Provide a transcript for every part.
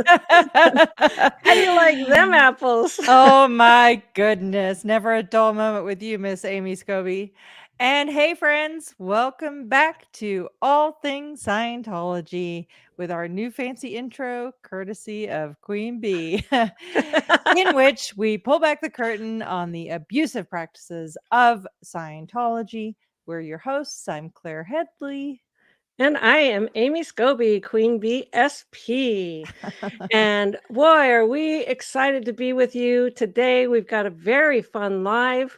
How do you like them apples? Oh my goodness. Never a dull moment with you, Miss Amy Scobie. And hey, friends, welcome back to All Things Scientology with our new fancy intro, courtesy of Queen Bee, in which we pull back the curtain on the abusive practices of Scientology. We're your hosts. I'm Claire Headley. And I am Amy Scobie, Queen Bee SP. And boy, are we excited to be with you today. We've got a very fun live.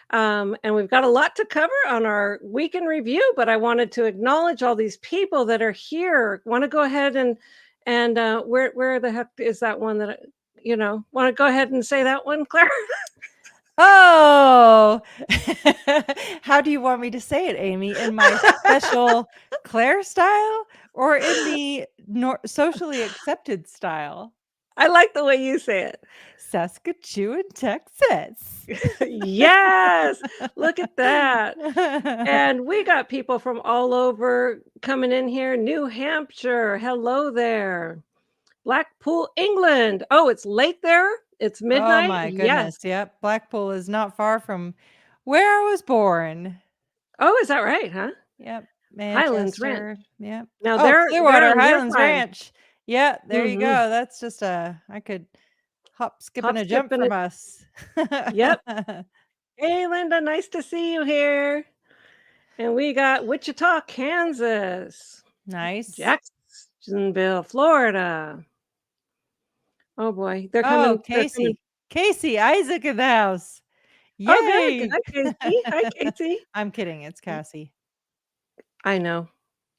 And we've got a lot to cover on our week in review, but I wanted to acknowledge all these people that are here. Want to go ahead and where the heck is that one that want to go ahead and say that one, Claire? Oh, how do you want me to say it, Amy? In my special Claire style or in the socially accepted style? I like the way you say it. Saskatchewan, Texas. Yes, look at that. And we got people from all over coming in here. New Hampshire, hello there. Blackpool, England. Oh, it's late there? It's Oh midnight? my Yes. goodness. Yep. Blackpool is not far from where I was born. Oh, is that right, huh? Yep. Highlands Ranch. Manchester. Yep. Now Oh, they're Clearwater on their Highlands time. Ranch. Yeah, there you Mhm. go. That's just I could hop, skip, Hop, and a skip, jump and from it. us. Yep. Hey, Linda, nice to see you here. And we got Wichita, Kansas. Nice. Jacksonville, Florida. Oh boy, they're Oh, coming. They're coming. Casey. Casey Isaac in the house. Oh, good. Yay. Hi, Casey. Hi, Casey. I'm kidding. It's Cassie. I know.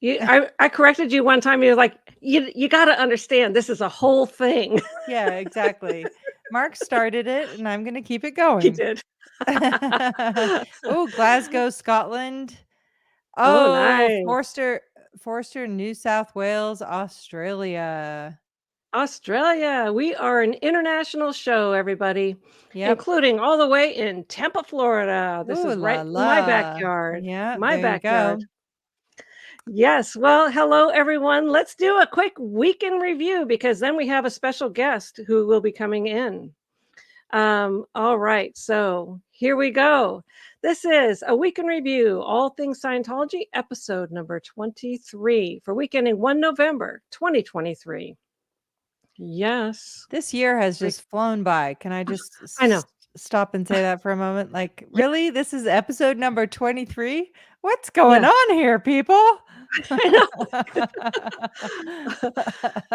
I corrected you one time. You're like, you got to understand. This is a whole thing. Yeah, exactly. Mark started it, and I'm going to keep it He going. did. Oh, Glasgow, Scotland. Oh, Oh, nice. Forster, New South Wales, Australia. Australia. We are an international show, everybody, Yep. including all the way in Tampa, Florida. This Ooh is la right in my la. backyard. Yeah, My there you backyard. go. Yes. Well, hello, everyone. Let's do a quick week in review because then we have a special guest who will be coming in. All right. So here we go. This is a week in review, all things Scientology, episode number 23 for week ending 1 November 2023. Yes. This year has Like, just flown by. Can I just I know. stop and say that for a moment? Like, Yeah, really? This is episode number 23? What's going yeah. on here, people? I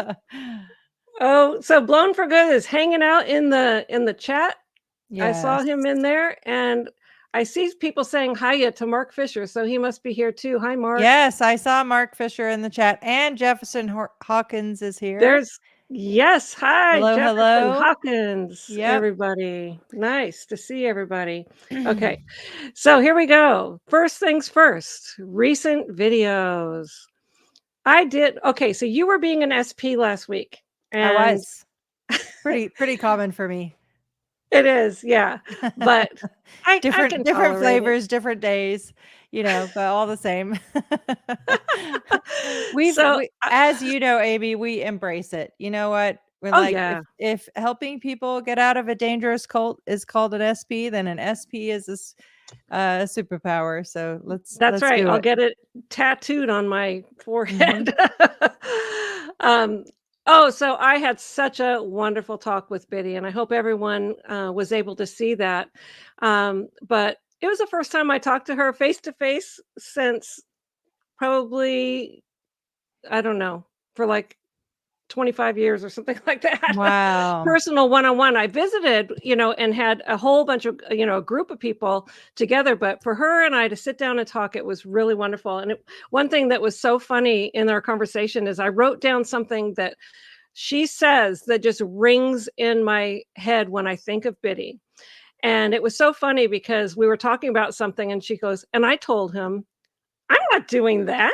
know. Oh, so Blown for Good is hanging out in the chat. I saw Yes. him in there and I see people saying hiya to Mark Fisher, so he must be here too. Hi, Mark. Yes, I saw Mark Fisher in the chat, and Jefferson Hawkins is here. There's Yes, hi, Hello, Jefferson hello. Hawkins, Yep. everybody. Nice to see everybody. Okay, so here we go. First things first, recent videos. Okay, so you were being an SP last week, I and was. Pretty common for me. it is, yeah, but I Different can different tolerate it. flavors, different days, but all the same. So, We as you know, Amy, we embrace it. You know what? We're oh, like, yeah. if helping people get out of a dangerous cult is called an SP, then an SP is a superpower. So That's let's right, do I'll it. get it tattooed on my Mhm. forehead. Um, oh, so I had such a wonderful talk with Biddy, and I hope everyone, was able to see that. But it was the first time I talked to her face to face since probably, I don't know, for like 25 years or something like that. Wow. Personal one-on-one. I visited, and had a whole bunch of, a group of people together, but for her and I to sit down and talk, it was really wonderful. And one thing that was so funny in our conversation is I wrote down something that she says that just rings in my head when I think of Biddy. And it was so funny because we were talking about something and she goes, and I told him, I'm not doing that.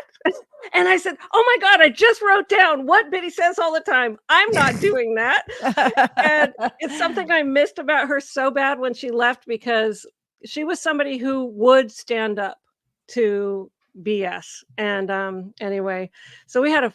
And I said, "Oh my God, I just wrote down what Biddy says all the time. I'm not doing that." And it's something I missed about her so bad when she left because she was somebody who would stand up to BS. And anyway, so we had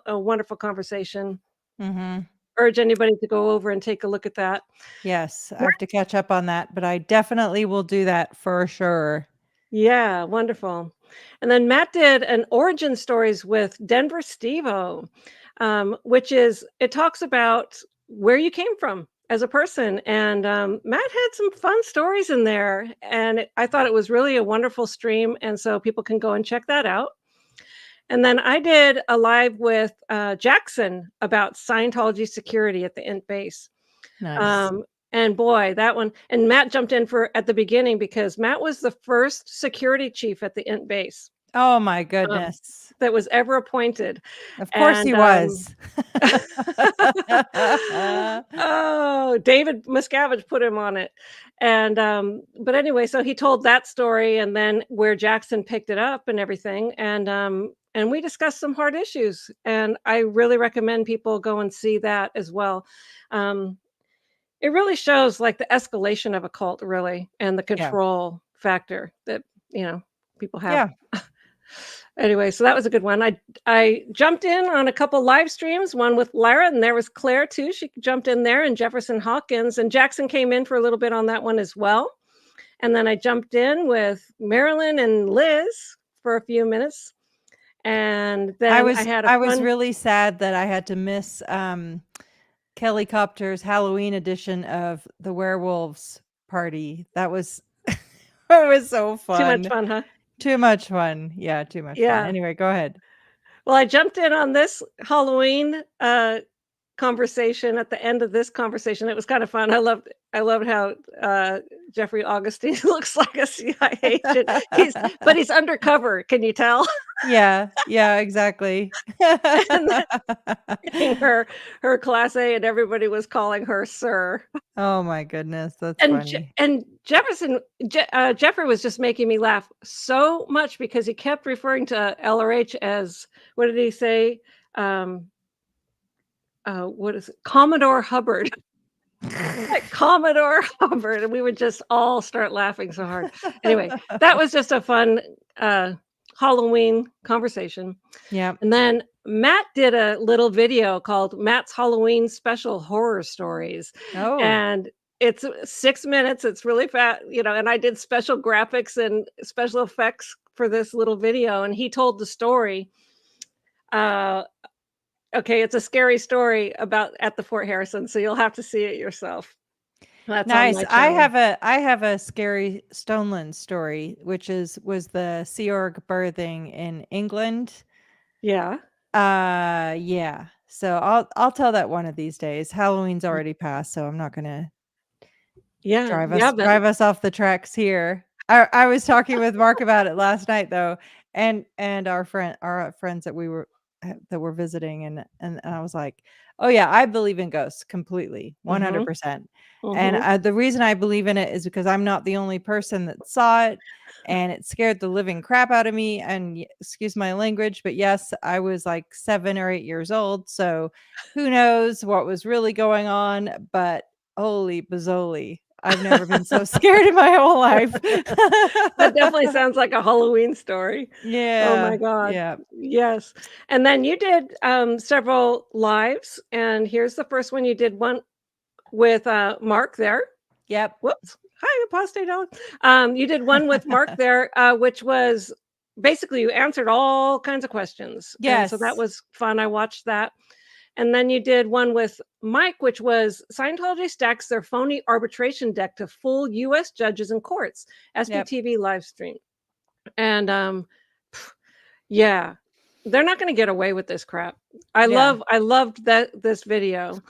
a wonderful conversation. Mhm. urge anybody to go over and take a look at that. Yes, I have to catch up on that, but I definitely will do that for sure. Yeah, wonderful. And then Matt did an origin stories with Denver Steve-O, which is it talks about where you came from as a person. And Matt had some fun stories in there, and I thought it was really a wonderful stream. And so people can go and check that out. And then I did a live with Jackson about Scientology security at the Int base. Nice. And boy, that one, and Matt jumped in for at the beginning because Matt was the first security chief at the Int base Oh my um, goodness. that was ever appointed. Of course he And was. oh, David Miscavige put him on it. And but anyway, so he told that story and then where Jackson picked it up and everything. And we discussed some hard issues. And I really recommend people go and see that as well. It really shows like the escalation of a cult, really, and the Yeah. control factor that people have. Yeah. Anyway, so that was a good one. I jumped in on a couple live streams, one with Lara, and there was Claire too. She jumped in there, and Jefferson Hawkins, and Jackson came in for a little bit on that one as well. And then I jumped in with Marilyn and Liz for a few minutes. And then I had a I was fun really sad that I had to miss Kelly Copter's Halloween edition of the Werewolves Party. That was it was so fun. too much fun, huh? Too much fun. Yeah, too much fun. Yeah. Anyway, go ahead. Well, I jumped in on this Halloween conversation at the end of this conversation. It was kind of fun. I loved how Jeffrey Augustine looks like a CIA agent. But he's undercover. Can you tell? Yeah, exactly. And then her class A, and everybody was calling her sir. Oh my goodness, that's And funny. and Jeffrey was just making me laugh so much because he kept referring to LRH as, what did he say? What is it? Commodore Hubbard. Like Commodore Hubbard, and we would just all start laughing so hard. Anyway, that was just a fun Halloween conversation. Yeah. And then Matt did a little video called Matt's Halloween Special Horror Stories. Oh. And it's 6 minutes. It's really fat, and I did special graphics and special effects for this little video. And he told the story. Okay, it's a scary story about at the Fort Harrison, so you'll have to see it yourself. That's nice. on my channel. I have a scary Stoneland story, which was the Sea Org birthing in England. Yeah. Yeah. So I'll tell that one of these days. Halloween's already passed, so I'm not gonna drive us off the tracks here. I was talking with Mark about it last night though, and our friends that were visiting, and I was like, oh yeah, I believe in ghosts completely, 100%. And the reason I believe in it is because I'm not the only person that saw it, and it scared the living crap out of me. And excuse my language, but yes, I was like 7 or 8 years old, so who knows what was really going on, but holy bazzoli, I've never been so scared in my whole life. That definitely sounds like a Halloween story. Yeah. Oh my God. Yeah. Yes. And then you did several lives, and here's the first one. You did one with Mark there. Yep. Whoops. Hi, Apostate Alex. You did one with Mark there, which was basically you answered all kinds of questions. Yes. And so that was fun. I watched that. And then you did one with Mike, which was Scientology stacks their phony arbitration deck to fool U.S. judges and courts. SBTV live stream. And yeah, they're not going to get away with this crap. I loved this video.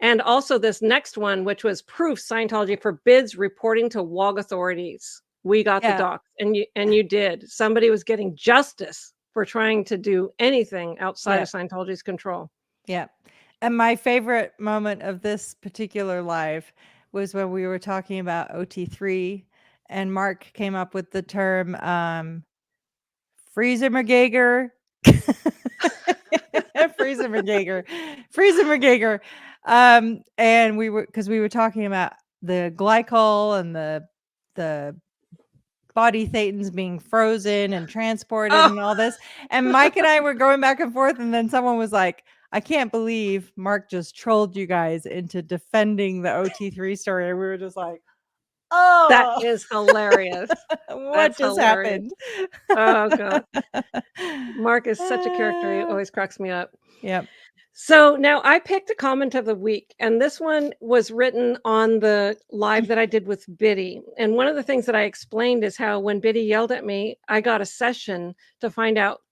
And also this next one, which was proof Scientology forbids reporting to WOG authorities. We got the docs, and you did. Somebody was getting justice for trying to do anything outside of Scientology's control. Yeah. And my favorite moment of this particular live was when we were talking about OT3, and Mark came up with the term Freezer McGager. Freezer McGager. And we were talking about the glycol and the body thetans being frozen and transported and all this. And Mike and I were going back and forth, and then someone was like, I can't believe Mark just trolled you guys into defending the OT3 story. We were just like, That oh, is hilarious. what That's just hilarious. happened? Oh god. Mark is such a character. He always cracks me up. Yep. So now I picked a comment of the week, and this one was written on the live that I did with Biddy. And one of the things that I explained is how when Biddy yelled at me, I got a session to find out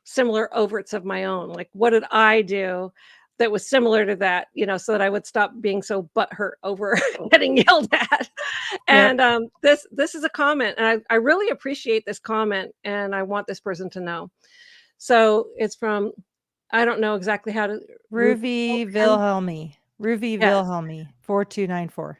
similar overts of my own. Like, what did I do that was similar to that, so that I would stop being so butthurt over getting yelled at. Yep. And this is a comment, and I really appreciate this comment, and I want this person to know. So it's from, I don't know exactly how to. Ruvi Wilhelmi. Ruvi Yes. Wilhelmi, 4294.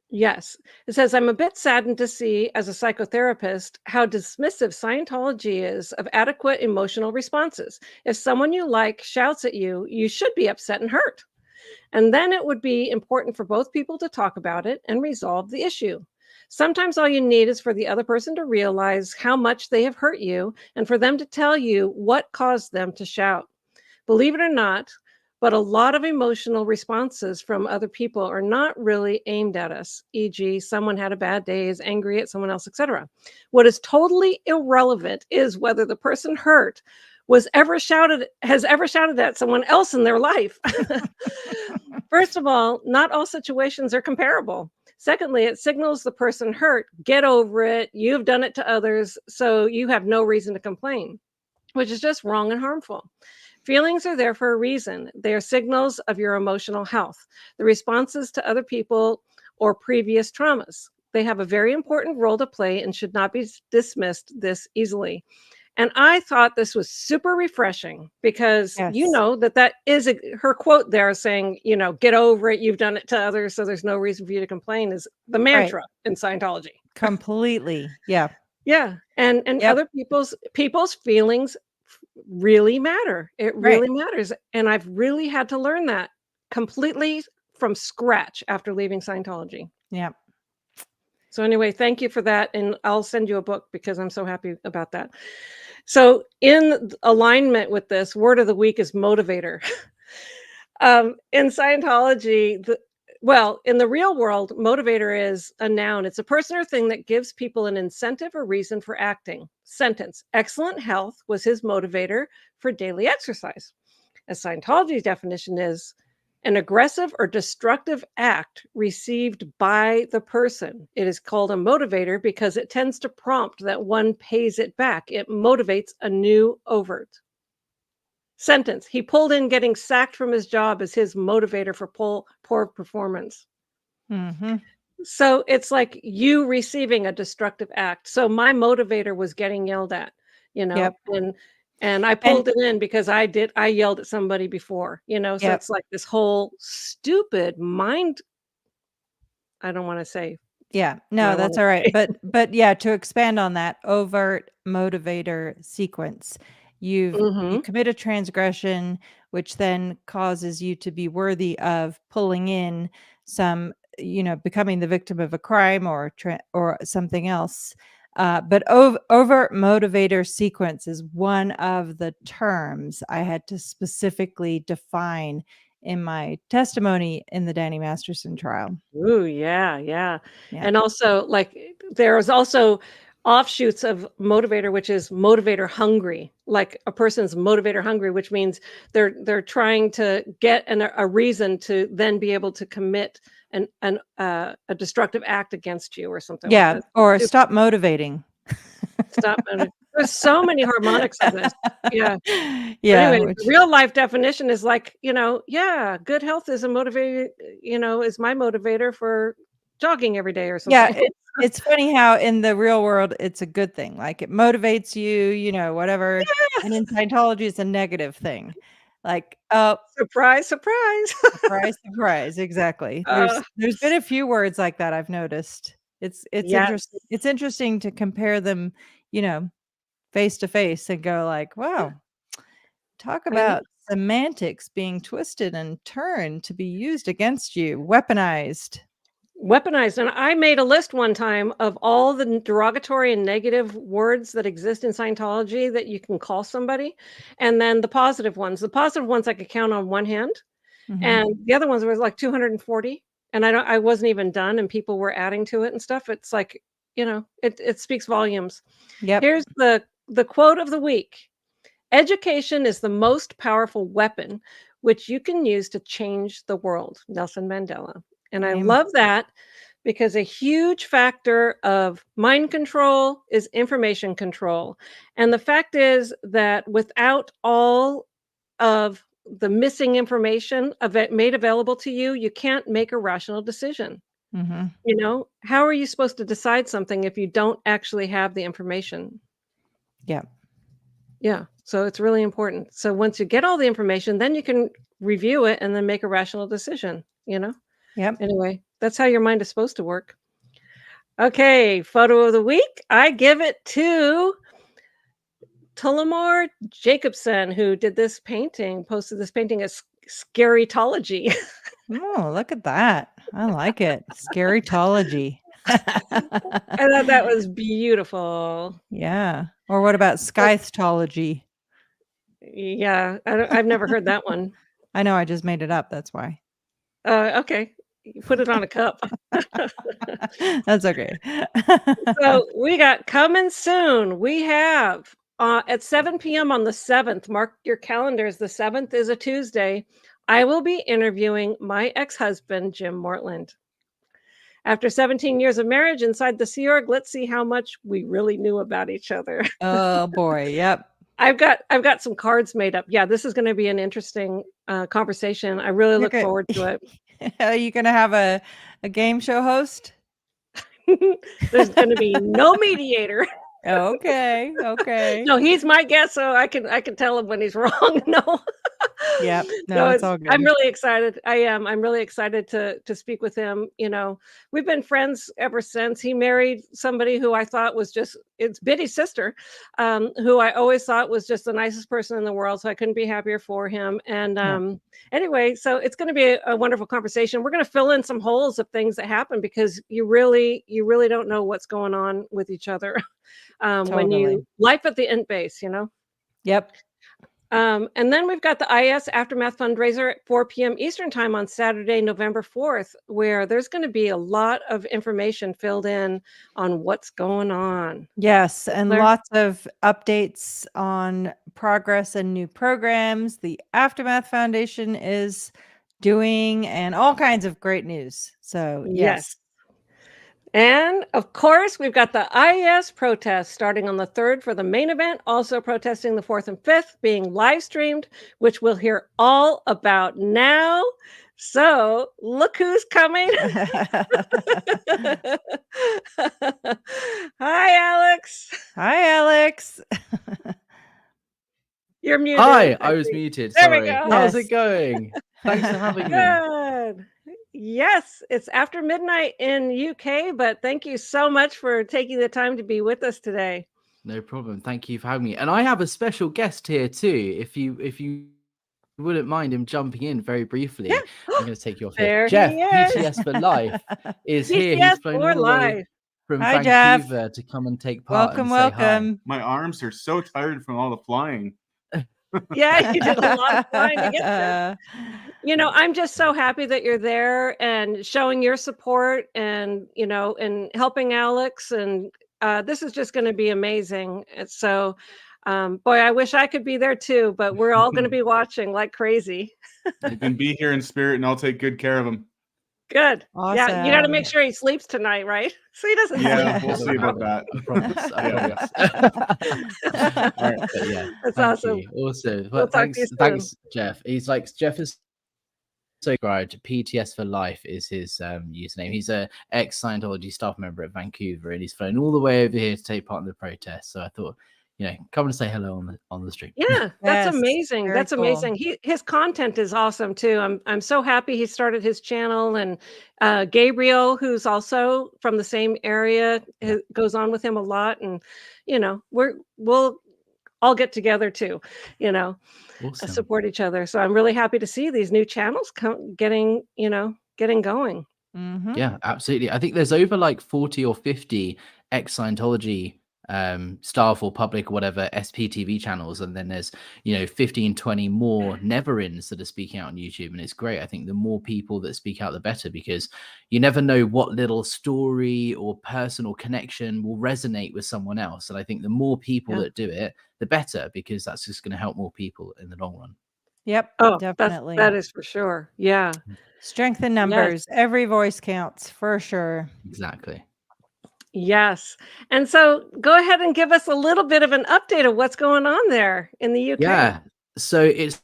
Yes. It says, I'm a bit saddened to see, as a psychotherapist, how dismissive Scientology is of adequate emotional responses. If someone you like shouts at you, you should be upset and hurt. And then it would be important for both people to talk about it and resolve the issue. Sometimes all you need is for the other person to realize how much they have hurt you and for them to tell you what caused them to shout. Believe it or not, but a lot of emotional responses from other people are not really aimed at us, e.g., someone had a bad day, is angry at someone else, etc. What is totally irrelevant is whether the person hurt has ever shouted at someone else in their life. First of all, not all situations are comparable. Secondly, it signals the person hurt, get over it, you've done it to others, so you have no reason to complain, which is just wrong and harmful. Feelings are there for a reason. They are signals of your emotional health, the responses to other people or previous traumas. They have a very important role to play and should not be dismissed this easily. And I thought this was super refreshing because Yes. that is her quote there saying, get over it. You've done it to others, so there's no reason for you to complain is the mantra in Scientology. Completely. Yeah. Yeah. And Yep. other people's feelings really matter. It really matters. And I've really had to learn that completely from scratch after leaving Scientology. Yep. So anyway, thank you for that. And I'll send you a book because I'm so happy about that. So in alignment with this, word of the week is motivator. In Scientology, in the real world, motivator is a noun. It's a person or thing that gives people an incentive or reason for acting. Sentence, excellent health was his motivator for daily exercise. As Scientology's definition is, an aggressive or destructive act received by the person. It is called a motivator because it tends to prompt that one pays it back. It motivates a new overt. Sentence, he pulled in getting sacked from his job as his motivator for poor performance. Mm-hmm. So it's like you receiving a destructive act. So my motivator was getting yelled at, Yep. and I pulled it in because I yelled at somebody before, so it's like this whole stupid mind. I don't want to say. Yeah, no, that's all right. But yeah, to expand on that overt motivator sequence, you commit a transgression, which then causes you to be worthy of pulling in some, becoming the victim of a crime or something else. But overt motivator sequence is one of the terms I had to specifically define in my testimony in the Danny Masterson trial. Ooh, yeah. And also, like, there's also offshoots of motivator, which is motivator hungry. Like a person's motivator hungry, which means they're trying to get a reason to then be able to commit a destructive act against you or something like that. Or stop motivating. Stop. There's so many harmonics of this. Yeah. Yeah. Anyway, the real life definition is like, good health is a motivator, is my motivator for jogging every day or something. Yeah. It's funny how in the real world, it's a good thing. Like it motivates you, whatever. Yes! And in Scientology, it's a negative thing. Like, oh, surprise. surprise. Exactly. There's been a few words like that I've noticed. It's interesting. It's interesting to compare them, face to face and go like, wow, talk about semantics being twisted and turned to be used against you, weaponized. weaponized. And I made a list one time of all the derogatory and negative words that exist in Scientology that you can call somebody, and then the positive ones. The positive ones I could count on one hand, Mhm. and the other ones was like 240. And I wasn't even done, and people were adding to it and stuff. It's like, it speaks volumes. Yep. Here's the quote of the week. Education is the most powerful weapon which you can use to change the world. Nelson Mandela. And I Amen. love that because a huge factor of mind control is information control. And the fact is that without all of the missing information made available to you, you can't make a rational decision. Mhm. How are you supposed to decide something if you don't actually have the information? Yep. Yeah, so it's really important. So once you get all the information, then you can review it and then make a rational decision. Yep. Anyway, that's how your mind is supposed to work. Okay, photo of the week. I give it to Tullamore Jacobson, who did this painting, posted this painting as Scarytology. Oh, look at that. I like it. Scarytology. I thought that was beautiful. Yeah. Or what about Scythology? Yeah, I've never heard that one. I know I just made it up, that's why. Okay, you put it on a cup. That's okay. So we got coming soon. We have at 7 p.m. on the 7th, mark your calendars. The 7th is a Tuesday. I will be interviewing my ex-husband, Jim Mortland. After 17 years of marriage inside the Sea Org, let's see how much we really knew about each other. Oh boy, yep. I've got some cards made up. Yeah, this is going to be an interesting conversation. I really look forward to it. Are you gonna have a game show host? There's going to be no mediator. Okay, okay. No, he's my guest, so I can tell him when he's wrong. No. Yep. No, No, it's all good. I'm really excited. I am. I'm really excited to speak with him. We've been friends ever since. He married somebody who I thought was it's Biddy's sister, who I always thought was just the nicest person in the world. So I couldn't be happier for him. And anyway, so it's going to be a wonderful conversation. We're going to fill in some holes of things that happen because you really don't know what's going on with each other. When Totally. life at the end base. Yep. And then we've got the IS Aftermath fundraiser at 4 p.m. Eastern time on Saturday, November 4th, where there's going to be a lot of information filled in on what's going on. Yes, and Claire? lots of updates on progress and new programs the Aftermath Foundation is doing and all kinds of great news. So, yes. And of course, we've got the IS protest starting on the 3rd for the main event, also protesting the 4th and 5th being live streamed, which we'll hear all about now. So look who's coming. Hi, Alex. Hi, Alex. You're muted. Hi, I was muted. There we Sorry. go. How's Yes. it going? Thanks for having me. Good. Yes, it's after midnight in UK, but thank you so much for taking the time to be with us today. No problem. Thank you for having me. And I have a special guest here too. If you wouldn't mind him jumping in very briefly, Yeah. I'm going to take you off There here. Jeff, he is. PTS for Life, is here. PTS He's flown for all the way life. from Hi, Jeff. Vancouver to come and take part. Welcome, and say hi. welcome. My arms are so tired from all the flying. Yeah, you did a lot of flying to get there. I'm just so happy that you're there and showing your support and helping Alex. And this is just going to be amazing. And so, boy, I wish I could be there too, but we're all going to be watching like crazy. You can be here in spirit, and I'll take good care of him. Good. Yeah, you got to make Awesome. sure he sleeps tonight, right? So he doesn't Yeah, sleep. we'll see about that. I promise. I promise. All right. But yeah, That's thank awesome. you. Also, We'll talk to you thanks, Jeff. Jeff is so subscribed. PTS for Life is his username. He's a ex-Scientology staff member at Vancouver, and he's flown all the way over here to take part in the protest. So I thought, come and say hello on the stream. Yeah, that's Yes, amazing. very That's cool. amazing. His content is awesome too. I'm so happy he started his channel, and Gabriel, who's also from the same area, goes on with him a lot, and we'll all get together too, Awesome. support each other. So I'm really happy to see these new channels getting going. Mhm. Yeah, absolutely. I think there's over like 40 or 50 ex-Scientology staff or public or whatever SPTV channels, and then there's 15, 20 more never-ins that are speaking out on YouTube, and it's great. I think the more people that speak out, the better, because you never know what little story or personal connection will resonate with someone else. And I think the more people Yeah. that do it, the better, because that's just going to help more people in the long run. Yep, Oh, definitely. that is for sure. Yeah. Strength in Yes. numbers. Every voice counts for sure. Exactly. Yes. And so go ahead and give us a little bit of an update of what's going on there in the UK. Yeah. So it's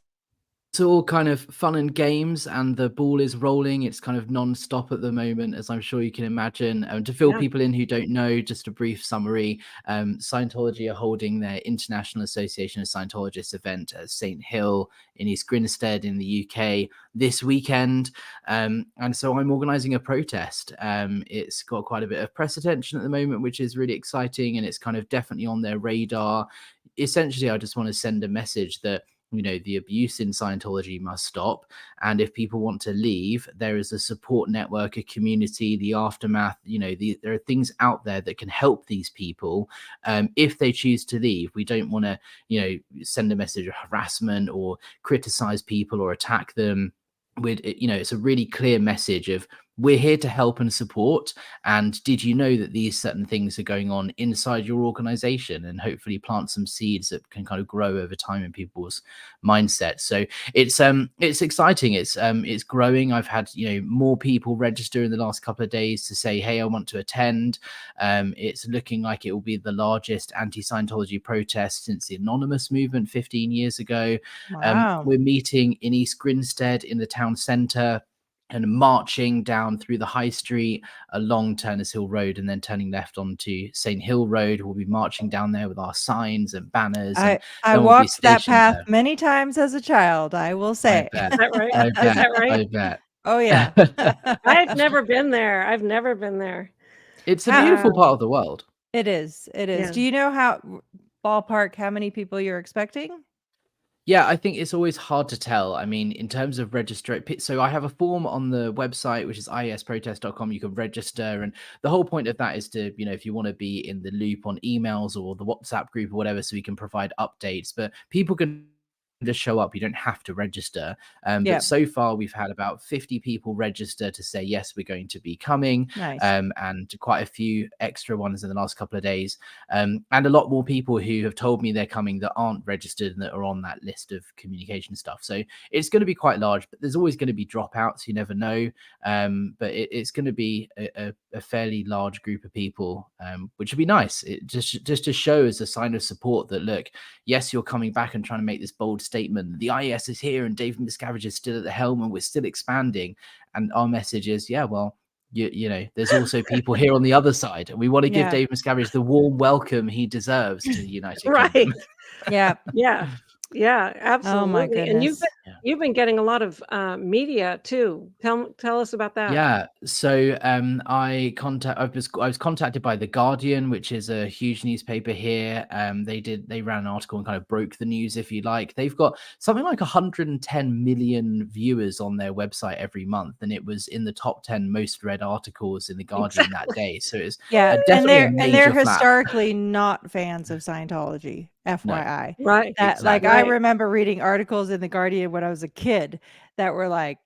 all kind of fun and games, and the ball is rolling. It's kind of non-stop at the moment, as I'm sure you can imagine. To fill Yeah. people in who don't know, just a brief summary. Scientology are holding their International Association of Scientologists event at Saint Hill in East Grinstead in the UK this weekend. And so I'm organizing a protest. It's got quite a bit of press attention at the moment, which is really exciting, and it's kind of definitely on their radar. Essentially, I just want to send a message that the abuse in Scientology must stop. And if people want to leave, there is a support network, a community, the aftermath. There are things out there that can help these people if they choose to leave. We don't want to, send a message of harassment or criticize people or attack them. It's a really clear message of, we're here to help and support. And did you know that these certain things are going on inside your organization, and hopefully plant some seeds that can kind of grow over time in people's mindset. So it's exciting. It's growing. I've had, more people register in the last couple of days to say, hey, I want to attend. It's looking like it will be the largest anti-Scientology protest since the Anonymous movement 15 years ago. Wow. We're meeting in East Grinstead in the town centre, and marching down through the high street along Turners Hill Road, and then turning left onto Saint Hill Road. We'll be marching down there with our signs and banners. I we'll be walked that stationed path there. many times as a child, I will I say. bet. Is that right? I Is bet. that right? I bet. Oh, yeah. I've never been there. I've never been there. It's a beautiful Wow. part of the world. It is. It is. Yeah. Do you know ballpark, how many people you're expecting? Yeah, I think it's always hard to tell. I mean, in terms of so I have a form on the website, which is iesprotest.com. You can register, and the whole point of that is to, if you want to be in the loop on emails or the WhatsApp group or whatever, so we can provide updates. But people can just show up. You don't have to register. Yeah. But so far we've had about 50 people register to say, yes, we're going to be coming. Nice. And quite a few extra ones in the last couple of days. And a lot more people who have told me they're coming that aren't registered and that are on that list of communication stuff. So it's going to be quite large, but there's always going to be dropouts. You never know. But it's going to be a fairly large group of people, which would be nice. It just to show as a sign of support that, look, yes, you're coming back and trying to make this bold statement. The IES is here and David Miscavige is still at the helm and we're still expanding. And our message is, yeah, well, there's also people here on the other side. And we want to give David Miscavige the warm welcome he deserves to the United Kingdom. Yeah. Yeah. Yeah, absolutely. Oh my goodness. And you've been getting a lot of media too. Tell us about that. Yeah. So I was contacted by The Guardian, which is a huge newspaper here. They ran an article and kind of broke the news, if you like. They've got something like 110 million viewers on their website every month, and it was in the top 10 most read articles in The Guardian that day. So it's definitely and they're historically not fans of Scientology. FYI. No. Right. That exactly. I remember reading articles in The Guardian when I was a kid that were like,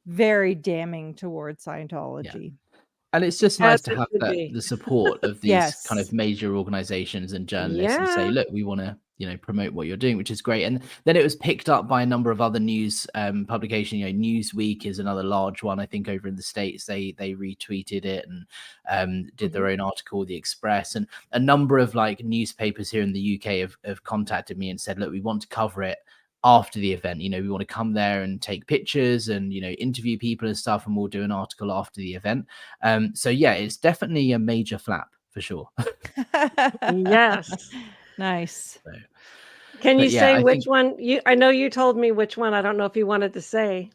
very damning towards Scientology. Yeah. And it's just nice to have the support of these kind of major organizations and journalists and say, look, we want to, promote what you're doing, which is great. And then it was picked up by a number of other news publications. Newsweek is another large one, I think, over in the States. They retweeted it and did their own article, The Express, and a number of like newspapers here in the UK have contacted me and said, look, we want to cover it after the event. We want to come there and take pictures and interview people and stuff, and we'll do an article after the event. So yeah, it's definitely a major flap for sure. Yes. Nice. So, can you say which one? I know you told me which one. I don't know if you wanted to say.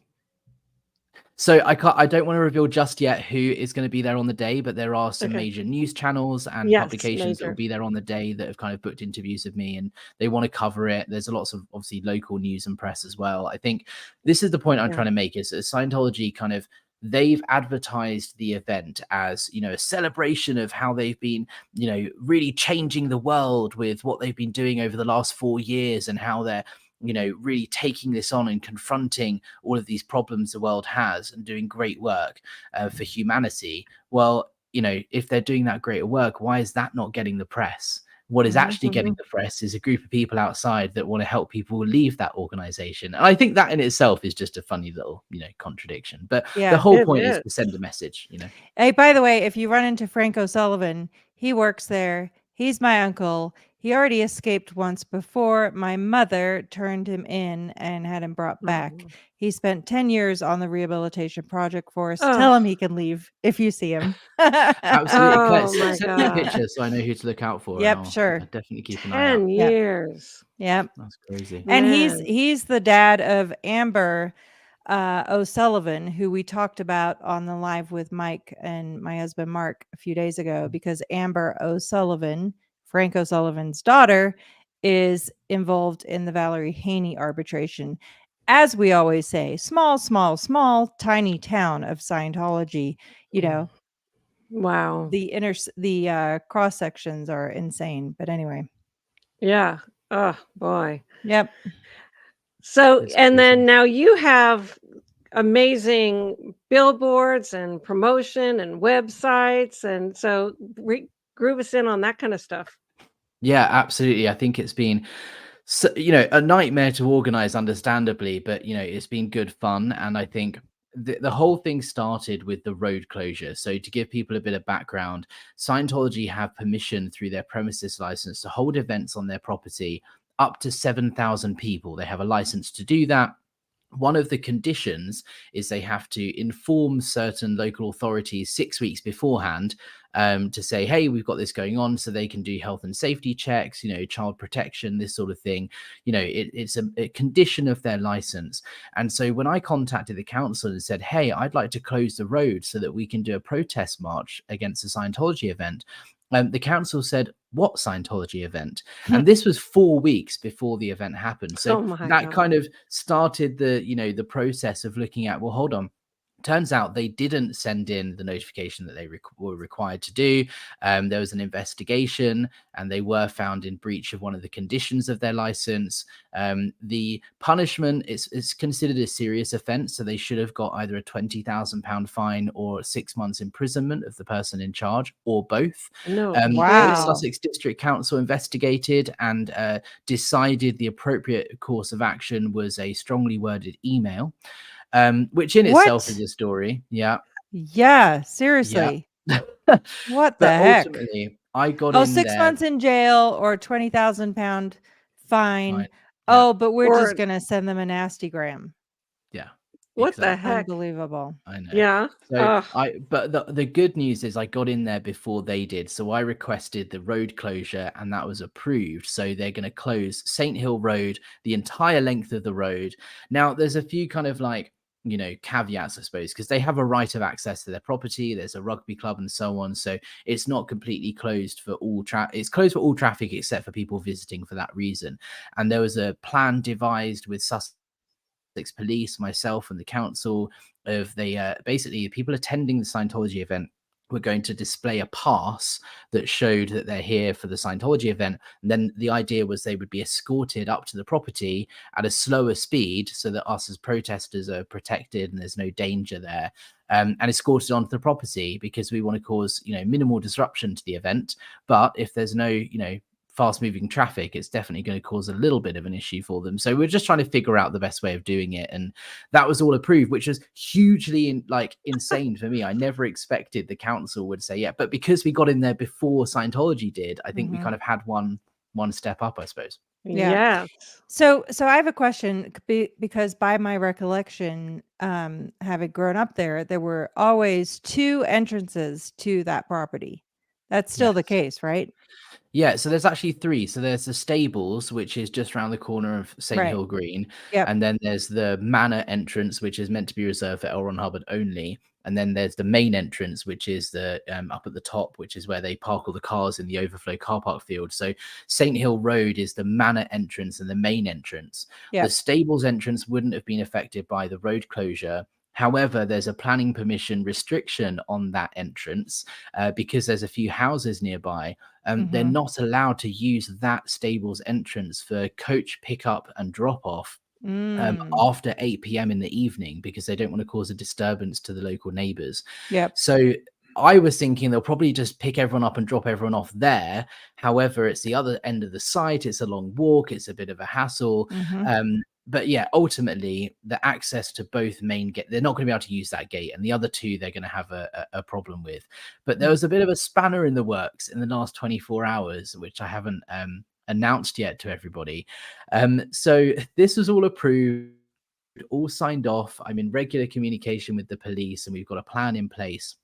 So I don't want to reveal just yet who is going to be there on the day, but there are some major news channels and publications that will be there on the day that have kind of booked interviews with me, and they want to cover it. There's lots of obviously local news and press as well. I think this is the point I'm trying to make, is that Scientology kind of they've advertised the event as, you know, a celebration of how they've been, you know, really changing the world with what they've been doing over the last 4 years, and how they're, you know, really taking this on and confronting all of these problems the world has and doing great work for humanity. Well, you know, if they're doing that great work, why is that not getting the press? What is actually getting the press is a group of people outside that want to help people leave that organization. And I think that in itself is just a funny little, you know, contradiction. But the whole It point is is. to send a message, you know. Hey, by the way, if you run into Frank O'Sullivan, he works there. He's my uncle. He already escaped once before. My mother turned him in and had him brought back. Oh. He spent 10 years on the rehabilitation project for us. Oh. Tell him he can leave if you see him. Absolutely. Claire, Oh my send me a God. picture so I know who to look out for. Yep, and I'll sure. definitely keep an eye out. 10 Yep. years. Yep. That's crazy. And Man. he's the dad of Amber O'Sullivan, who we talked about on the live with Mike and my husband Mark a few days ago, because Amber O'Sullivan, Frank O'Sullivan's daughter, is involved in the Valerie Haney arbitration. As we always say, small, tiny town of Scientology. You know, Wow. the cross sections are insane. But anyway, Yeah. Oh boy. yep. So, It's and then crazy. now you have amazing billboards and promotion and websites. And so groove us in on that kind of stuff. Yeah, absolutely. I think it's been, you know, a nightmare to organize, understandably, but, you know, it's been good fun. And I think the whole thing started with the road closure. So to give people a bit of background, Scientology have permission through their premises license to hold events on their property up to 7,000 people. They have a license to do that. One of the conditions is they have to inform certain local authorities 6 weeks beforehand to say, hey, we've got this going on, so they can do health and safety checks, you know, child protection, this sort of thing. You know, it's a condition of their license. And so when I contacted the council and said, hey, I'd like to close the road so that we can do a protest march against the Scientology event, the council said, what Scientology event? And this was 4 weeks before the event happened. So that kind of started the, you know, the process of looking at, well, hold on. Turns out they didn't send in the notification that they were required to do. There was an investigation and they were found in breach of one of the conditions of their license. The punishment is considered a serious offense. So they should have got either a £20,000 fine or 6 months imprisonment of the person in charge, or both. No. Wow. The Sussex District Council investigated and decided the appropriate course of action was a strongly worded email. Which in itself is a story. Yeah. Yeah, seriously. Yeah. What the But heck? ultimately, I got in 6 there. months in jail or £20,000 fine. Yeah. Oh, but we're Or- just gonna send them a nasty gram. Yeah. What the exactly. heck? Unbelievable. I know. Yeah. So but the good news is I got in there before they did. So I requested the road closure and that was approved. So they're going to close Saint Hill Road, the entire length of the road. Now there's a few kind of like, you know, caveats, I suppose, because they have a right of access to their property. There's a rugby club and so on. So it's not completely closed for all it's closed for all traffic except for people visiting for that reason. And there was a plan devised with Sussex Police, myself, and the council of basically people attending the Scientology event were going to display a pass that showed that they're here for the Scientology event. And then the idea was they would be escorted up to the property at a slower speed so that us as protesters are protected and there's no danger there. And escorted onto the property because we want to cause, you know, minimal disruption to the event. But if there's no, you know, fast moving traffic, it's definitely going to cause a little bit of an issue for them. So we're just trying to figure out the best way of doing it. And that was all approved, which was hugely insane for me. I never expected the council would say, yeah, but because we got in there before Scientology did, I think we kind of had one step up, I suppose. Yeah. So I have a question because by my recollection, having grown up there were always 2 entrances to that property. That's still the case, right? Yeah, so there's actually 3. So there's the stables, which is just around the corner of Saint Hill Green. Yep. And then there's the manor entrance, which is meant to be reserved for L. Ron Hubbard only. And then there's the main entrance, which is the up at the top, which is where they park all the cars in the overflow car park field. So Saint Hill Road is the manor entrance and the main entrance. Yep. The stables entrance wouldn't have been affected by the road closure. However, there's a planning permission restriction on that entrance because there's a few houses nearby. They're not allowed to use that stable's entrance for coach pickup and drop off after 8 p.m. in the evening, because they don't want to cause a disturbance to the local neighbors. Yep. So I was thinking they'll probably just pick everyone up and drop everyone off there. However, it's the other end of the site. It's a long walk. It's a bit of a hassle. But yeah, ultimately, the access to both main gate, they're not going to be able to use that gate. And the other two, they're going to have a problem with. But there was a bit of a spanner in the works in the last 24 hours, which I haven't announced yet to everybody. So this was all approved, all signed off. I'm in regular communication with the police, and we've got a plan in place.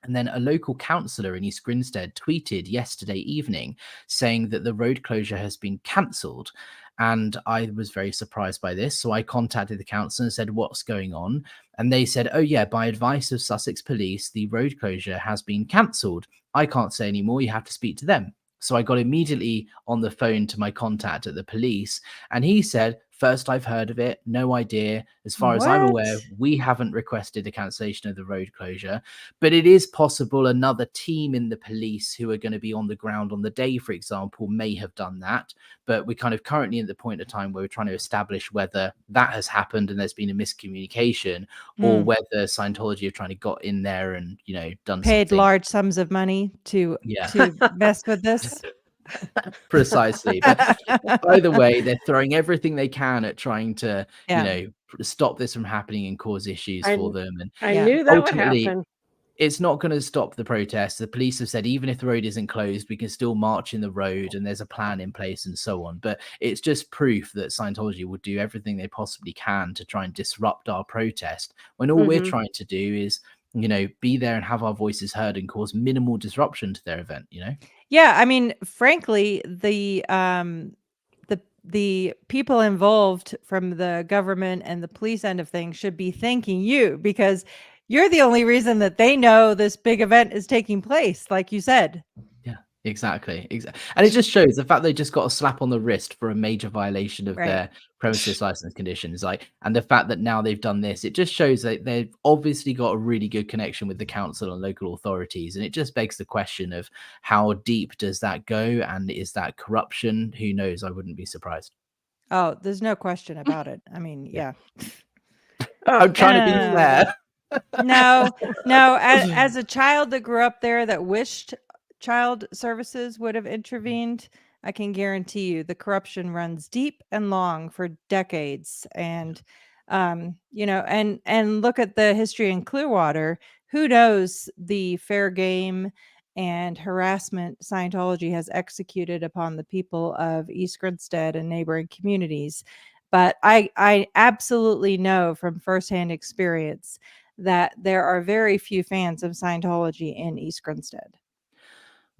And then a local councillor in East Grinstead tweeted yesterday evening saying that the road closure has been cancelled. And I was very surprised by this. So I contacted the council and said, what's going on? And they said, oh, yeah, by advice of Sussex police, the road closure has been cancelled. I can't say any more. You have to speak to them. So I got immediately on the phone to my contact at the police, and he said, first I've heard of it, no idea. As far as I'm aware, we haven't requested a cancellation of the road closure, but it is possible another team in the police who are going to be on the ground on the day, for example, may have done that. But we're kind of currently at the point of time where we're trying to establish whether that has happened and there's been a miscommunication, or whether Scientology have trying to got in there and, you know, Paid something. large sums of money to mess with this. Precisely. But either way, they're throwing everything they can at trying to, you know, stop this from happening and cause issues for them. And I knew that would ultimately, happen. it's not going to stop the protests. The police have said even if the road isn't closed, we can still march in the road, and there's a plan in place and so on. But it's just proof that Scientology will do everything they possibly can to try and disrupt our protest, when all we're trying to do is, you know, be there and have our voices heard and cause minimal disruption to their event, you know? Yeah, I mean, frankly, the people involved from the government and the police end of things should be thanking you, because you're the only reason that they know this big event is taking place, like you said. Yeah, exactly. And it just shows the fact they just got a slap on the wrist for a major violation of their premises license conditions. And the fact that now they've done this, it just shows that they've obviously got a really good connection with the council and local authorities. And it just begs the question of how deep does that go? And is that corruption? Who knows? I wouldn't be surprised. Oh, there's no question about it. I mean, yeah. I'm trying to be fair. No. As a child that grew up there that wished child services would have intervened, I can guarantee you the corruption runs deep and long for decades. And, you know, and look at the history in Clearwater. Who knows the fair game and harassment Scientology has executed upon the people of East Grinstead and neighboring communities. But I absolutely know from firsthand experience that there are very few fans of Scientology in East Grinstead.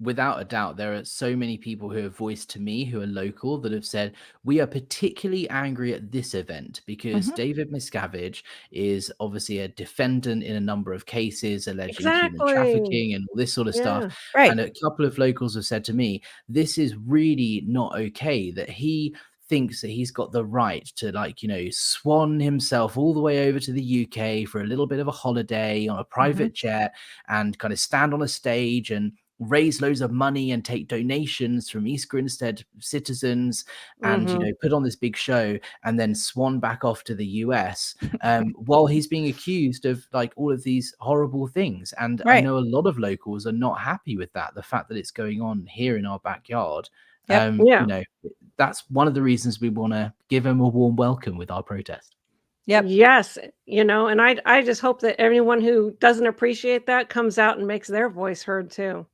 Without a doubt, there are so many people who have voiced to me who are local that have said, we are particularly angry at this event because David Miscavige is obviously a defendant in a number of cases alleging human trafficking and all this sort of stuff. Right. And a couple of locals have said to me, this is really not okay, that he thinks that he's got the right to, like, you know, swan himself all the way over to the UK for a little bit of a holiday on a private jet and kind of stand on a stage and raise loads of money and take donations from East Grinstead citizens and, you know, put on this big show and then swan back off to the US while he's being accused of like all of these horrible things. And I know a lot of locals are not happy with that. The fact that it's going on here in our backyard. You know, that's one of the reasons we want to give him a warm welcome with our protest. Yes, you know, and I just hope that anyone who doesn't appreciate that comes out and makes their voice heard too.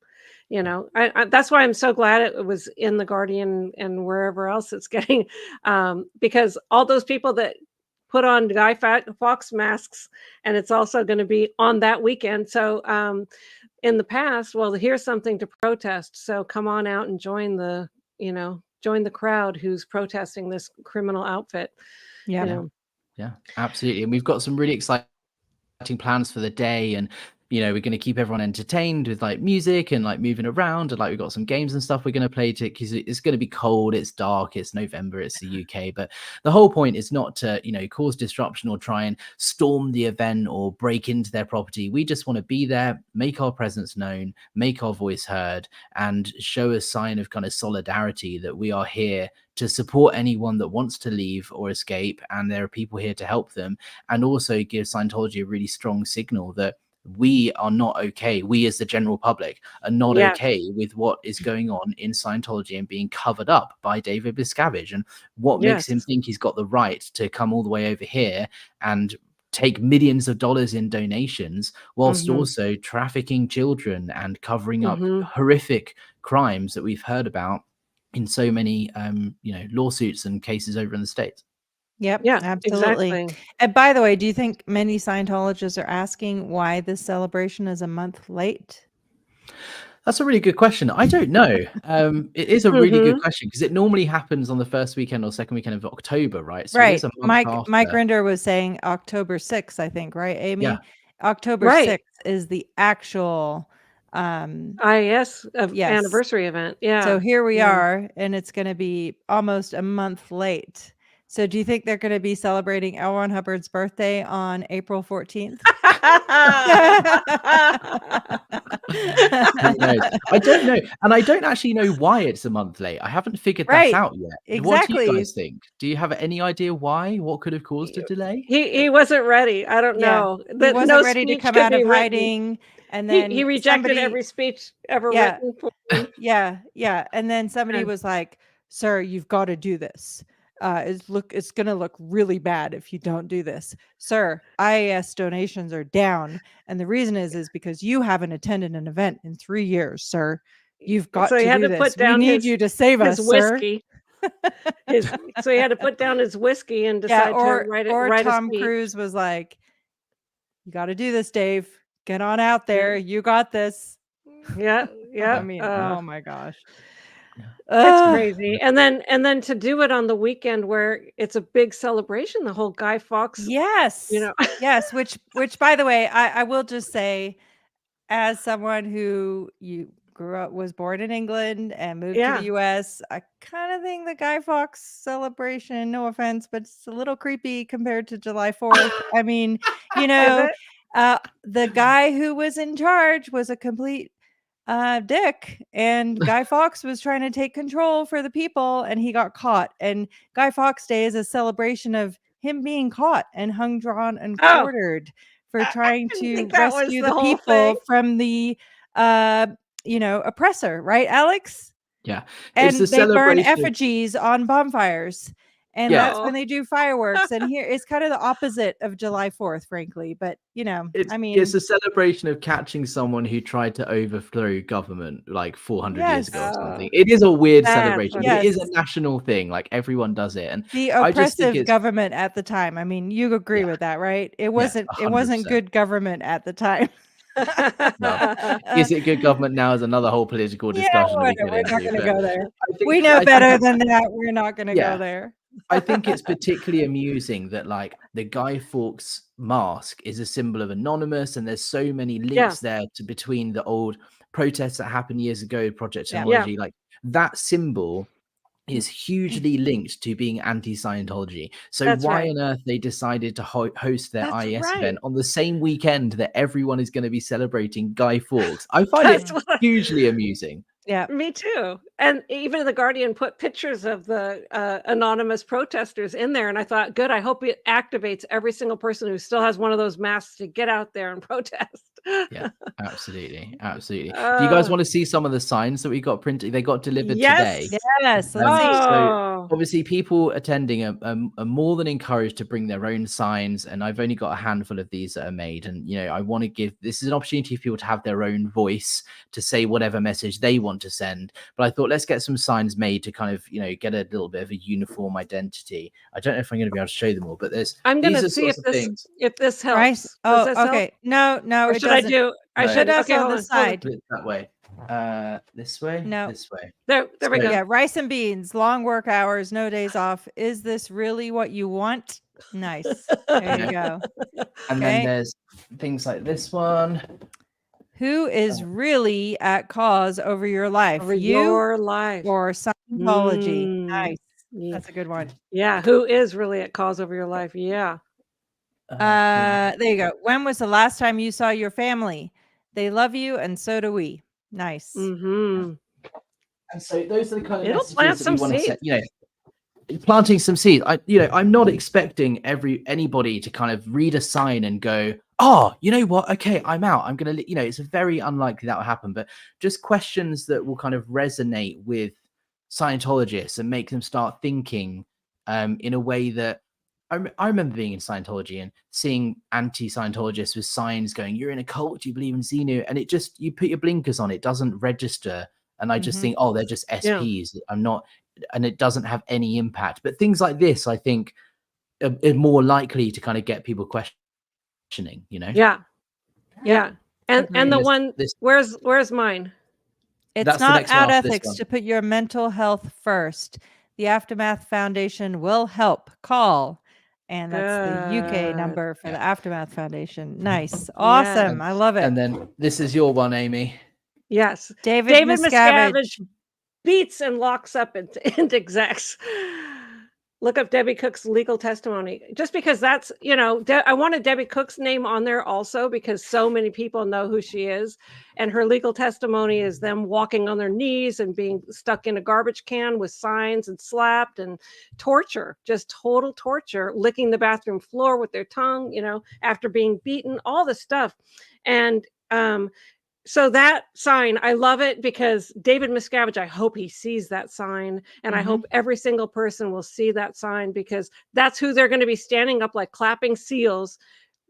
You know, that's why I'm so glad it was in the Guardian and wherever else it's getting, because all those people that put on Guy Fawkes masks, and it's also going to be on that weekend. So in the past, well, here's something to protest. So come on out and join the, you know, join the crowd who's protesting this criminal outfit. You know? Yeah, absolutely. And we've got some really exciting plans for the day. And you know, we're going to keep everyone entertained with like music and like moving around, and like we've got some games and stuff we're going to play to, because it's going to be cold, it's dark, it's November, it's the UK. But the whole point is not to, you know, cause disruption or try and storm the event or break into their property. We just want to be there, make our presence known, make our voice heard, and show a sign of kind of solidarity that we are here to support anyone that wants to leave or escape, and there are people here to help them, and also give Scientology a really strong signal that we are not okay. We as the general public are not Yes. okay with what is going on in Scientology and being covered up by David Miscavige, and what makes him Yes. think he's got the right to come all the way over here and take millions of dollars in donations whilst Mhm. also trafficking children and covering up Mhm. horrific crimes that we've heard about in so many you know, lawsuits and cases over in the States. Yep, Yeah, absolutely. exactly. And by the way, do you think many Scientologists are asking why this celebration is a month late? That's a really good question. I don't know. It is a really good Mhm. question, because it normally happens on the first weekend or second weekend of October, right? So it Right. is a month Mike after. Grinder was saying October 6th, I think, right, Amy? Yeah. October Right. 6th is the actual IS yes. anniversary event. Yeah. So here we Yeah. are, and it's going to be almost a month late. So do you think they're going to be celebrating L. Ron Hubbard's birthday on April 14th? Who knows? I don't know. And I don't actually know why it's a month late. I haven't figured Right. that out yet. What do you Exactly. guys think? Do you have any idea why? What could have caused a delay? He wasn't ready. I don't Yeah. know. He That wasn't no ready to speech come could out of be written. hiding, and He then rejected somebody every speech ever Yeah. written for him. Yeah. And then somebody Yeah. was like, "Sir, you've got to do this. It's gonna look really bad if you don't do this. Sir, IAS donations are down, and the reason is because you haven't attended an event in 3 years, sir. You've got So he to had do to this. put We down need you to save his us, sir." whiskey. So he had to put down his whiskey and Yeah, decide to write a Tom speech. Cruise was like, "You got to do this, Dave. Get on out Yeah. there. You got this." Yeah. Yeah. I mean, oh my gosh. It's Ugh. crazy. And then to do it on the weekend where it's a big celebration, the whole Guy Fawkes, Yes. you know. Yes, which by the way, I will just say, as someone who was born in England and moved to Yeah. the US, I kind of think the Guy Fawkes celebration, no offense, but it's a little creepy compared to July 4th. I mean, you Is know, it? the guy who was in charge was a complete dick, and Guy Fawkes was trying to take control for the people, and he got caught. And Guy Fawkes Day is a celebration of him being caught and hung, drawn, and Oh, quartered for I trying didn't to think that was rescue the the whole people thing. from the oppressor, right, Alex? Yeah. And It's the they burn celebration. effigies on bonfires, and Yeah. that's when they do fireworks. And here it's kind of the opposite of July 4th, frankly. But It's I mean, a celebration of catching someone who tried to overthrow government like 400 years ago or yes, something. It is a weird That's celebration, what but it is yes. a national thing. Like everyone does it, and The I just think oppressive it's government at the time. I mean, you agree yeah, with that, right? It yeah, wasn't 100%. good government at the time. Well, is it good government now is another whole political discussion that we Whatever, get we're not into. going to But go there. I We know think better it's, than that. We're not going to yeah, go there. I think it's particularly amusing that like the Guy Fawkes mask is a symbol of Anonymous, and there's so many Yeah. links there to between the old protests that happened years ago, Project Yeah. Scientology. Like that symbol is hugely linked to being anti-Scientology. So That's why right. on earth they decided to host their That's IS right. event on the same weekend that everyone is going to be celebrating Guy Fawkes? I find That's it what hugely amusing. Yeah. Me too. And even The Guardian put pictures of the anonymous protesters in there. And I thought, good, I hope it activates every single person who still has one of those masks to get out there and protest. Yeah, absolutely. Absolutely. Do you guys want to see some of the signs that we got printed? They got delivered today. Yes. Yes. Let's see. So Oh, obviously people attending are more than encouraged to bring their own signs, and I've only got a handful of these that are made, and you know, I want to give this is an opportunity for people to have their own voice to say whatever message they want to send. But I thought let's get some signs made to kind of, you know, get a little bit of a uniform identity. I don't know if I'm going to be able to show them all, but I'm going these to are see sorts of things. if this helps. Rice. Does Oh, this help? okay. No, Or it should I doesn't. do? I No. should. Put us Okay, on hold the on. side. Put it that way. This way. No. This way. There we So- go. Yeah, rice and beans, long work hours, no days off. Is this really what you want? Nice. There you go. And then there's things like this one. Who is really at cause over your life? Over You your life. or Scientology? Mm, Nice. yeah. That's a good one. Yeah. Who is really at cause over your life? Yeah. There you go. When was the last time you saw your family? They love you, and so do we. Nice. Mm-hmm. And so those are the kind of It'll plant messages that we some want to seeds. set. You know, planting some seeds. I'm not expecting anybody to kind of read a sign and go, oh, you know what? Okay, I'm out. I'm gonna. It's very unlikely that will happen. But just questions that will kind of resonate with Scientologists and make them start thinking in a way that I remember being in Scientology and seeing anti-Scientologists with signs going, "You're in a cult. You believe in Xenu," and it just you put your blinkers on. It doesn't register, and I just think, oh, they're just SPs. I'm not, and it doesn't have any impact. But things like this, I think, are more likely to kind of get people questioning. Yeah. Yeah. And Agreed. the one where's mine? It's That's the not next one out after this ethics one. to put your mental health first. The Aftermath Foundation will help. Call. And that's the UK Good. number for the Aftermath Foundation. Nice. Awesome. I love it. And then this is your one, Amy. Yes. David Miscavige. Beats and locks up and execs. Look up Debbie Cook's legal testimony. Just because that's, I wanted Debbie Cook's name on there also because so many people know who she is. And her legal testimony is them walking on their knees and being stuck in a garbage can with signs and slapped and torture, just total torture, licking the bathroom floor with their tongue, after being beaten, all this stuff. And, so that sign, I love it because David Miscavige, I hope he sees that sign. And I hope every single person will see that sign because that's who they're going to be standing up like clapping seals,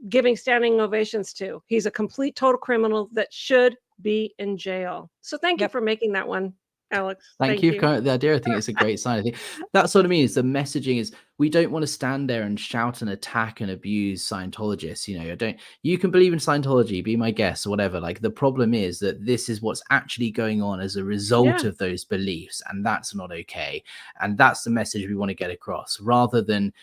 giving standing ovations to. He's a complete total criminal that should be in jail. So thank you for making that one, Alex. Thank you for coming up with the idea. I think it's a great sign. I think that's what I mean. Is the messaging is we don't want to stand there and shout and attack and abuse Scientologists. You can believe in Scientology, be my guest or whatever. Like the problem is that this is what's actually going on as a result of those beliefs, and that's not okay. And that's the message we want to get across, rather than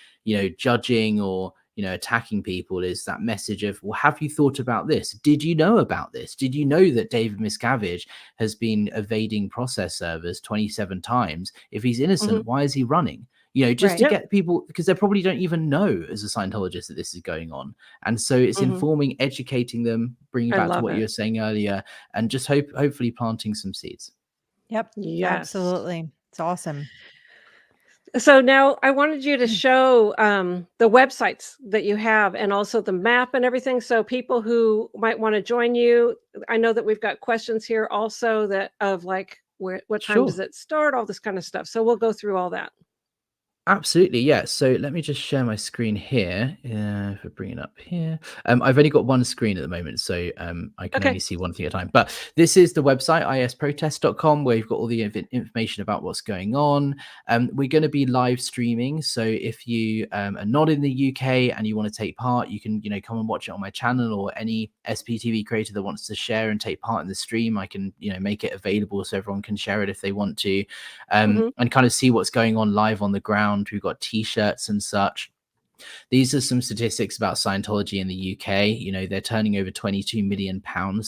judging or attacking people. Is that message of, well, have you thought about this? Did you know about this? Did you know that David Miscavige has been evading process servers 27 times? If he's innocent, why is he running? Just to get people, because they probably don't even know as a Scientologist that this is going on. And so it's informing, educating them, bringing back to what you were saying earlier, and just hopefully planting some seeds. Yep. Yes. Absolutely. It's awesome. So now I wanted you to show the websites that you have and also the map and everything. So people who might want to join you, I know that we've got questions here also that of like what time does it start, all this kind of stuff. So we'll go through all that. Absolutely, yeah. So let me just share my screen here. If I bring it up here, I've only got one screen at the moment, so I can only see one thing at a time. But this is the website, isprotest.com, where you've got all the information about what's going on. We're going to be live streaming, so if you are not in the UK and you want to take part, you can come and watch it on my channel, or any SPTV creator that wants to share and take part in the stream. I can make it available so everyone can share it if they want to, and kind of see what's going on live on the ground. We've got t-shirts and such. These are some statistics about Scientology in the UK. They're turning over £22 million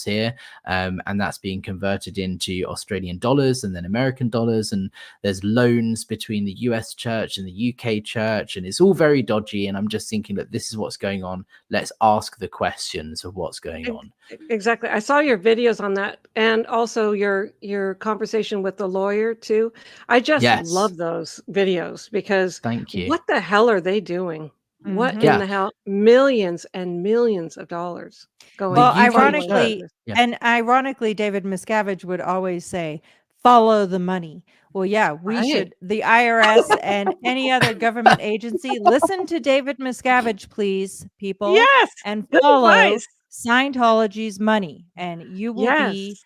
here, and that's being converted into Australian dollars and then American dollars. And there's loans between the US church and the UK church, and it's all very dodgy. And I'm just thinking that this is what's going on. Let's ask the questions of what's going on. Exactly. I saw your videos on that, and also your conversation with the lawyer too. I just love those videos because thank you. What the hell are they doing? What in the hell? Millions and millions of dollars going. Well, ironically, David Miscavige would always say, "Follow the money." Well, yeah, we should. The IRS and any other government agency, listen to David Miscavige, please, people. Yes, and follow Scientology's money, and you will be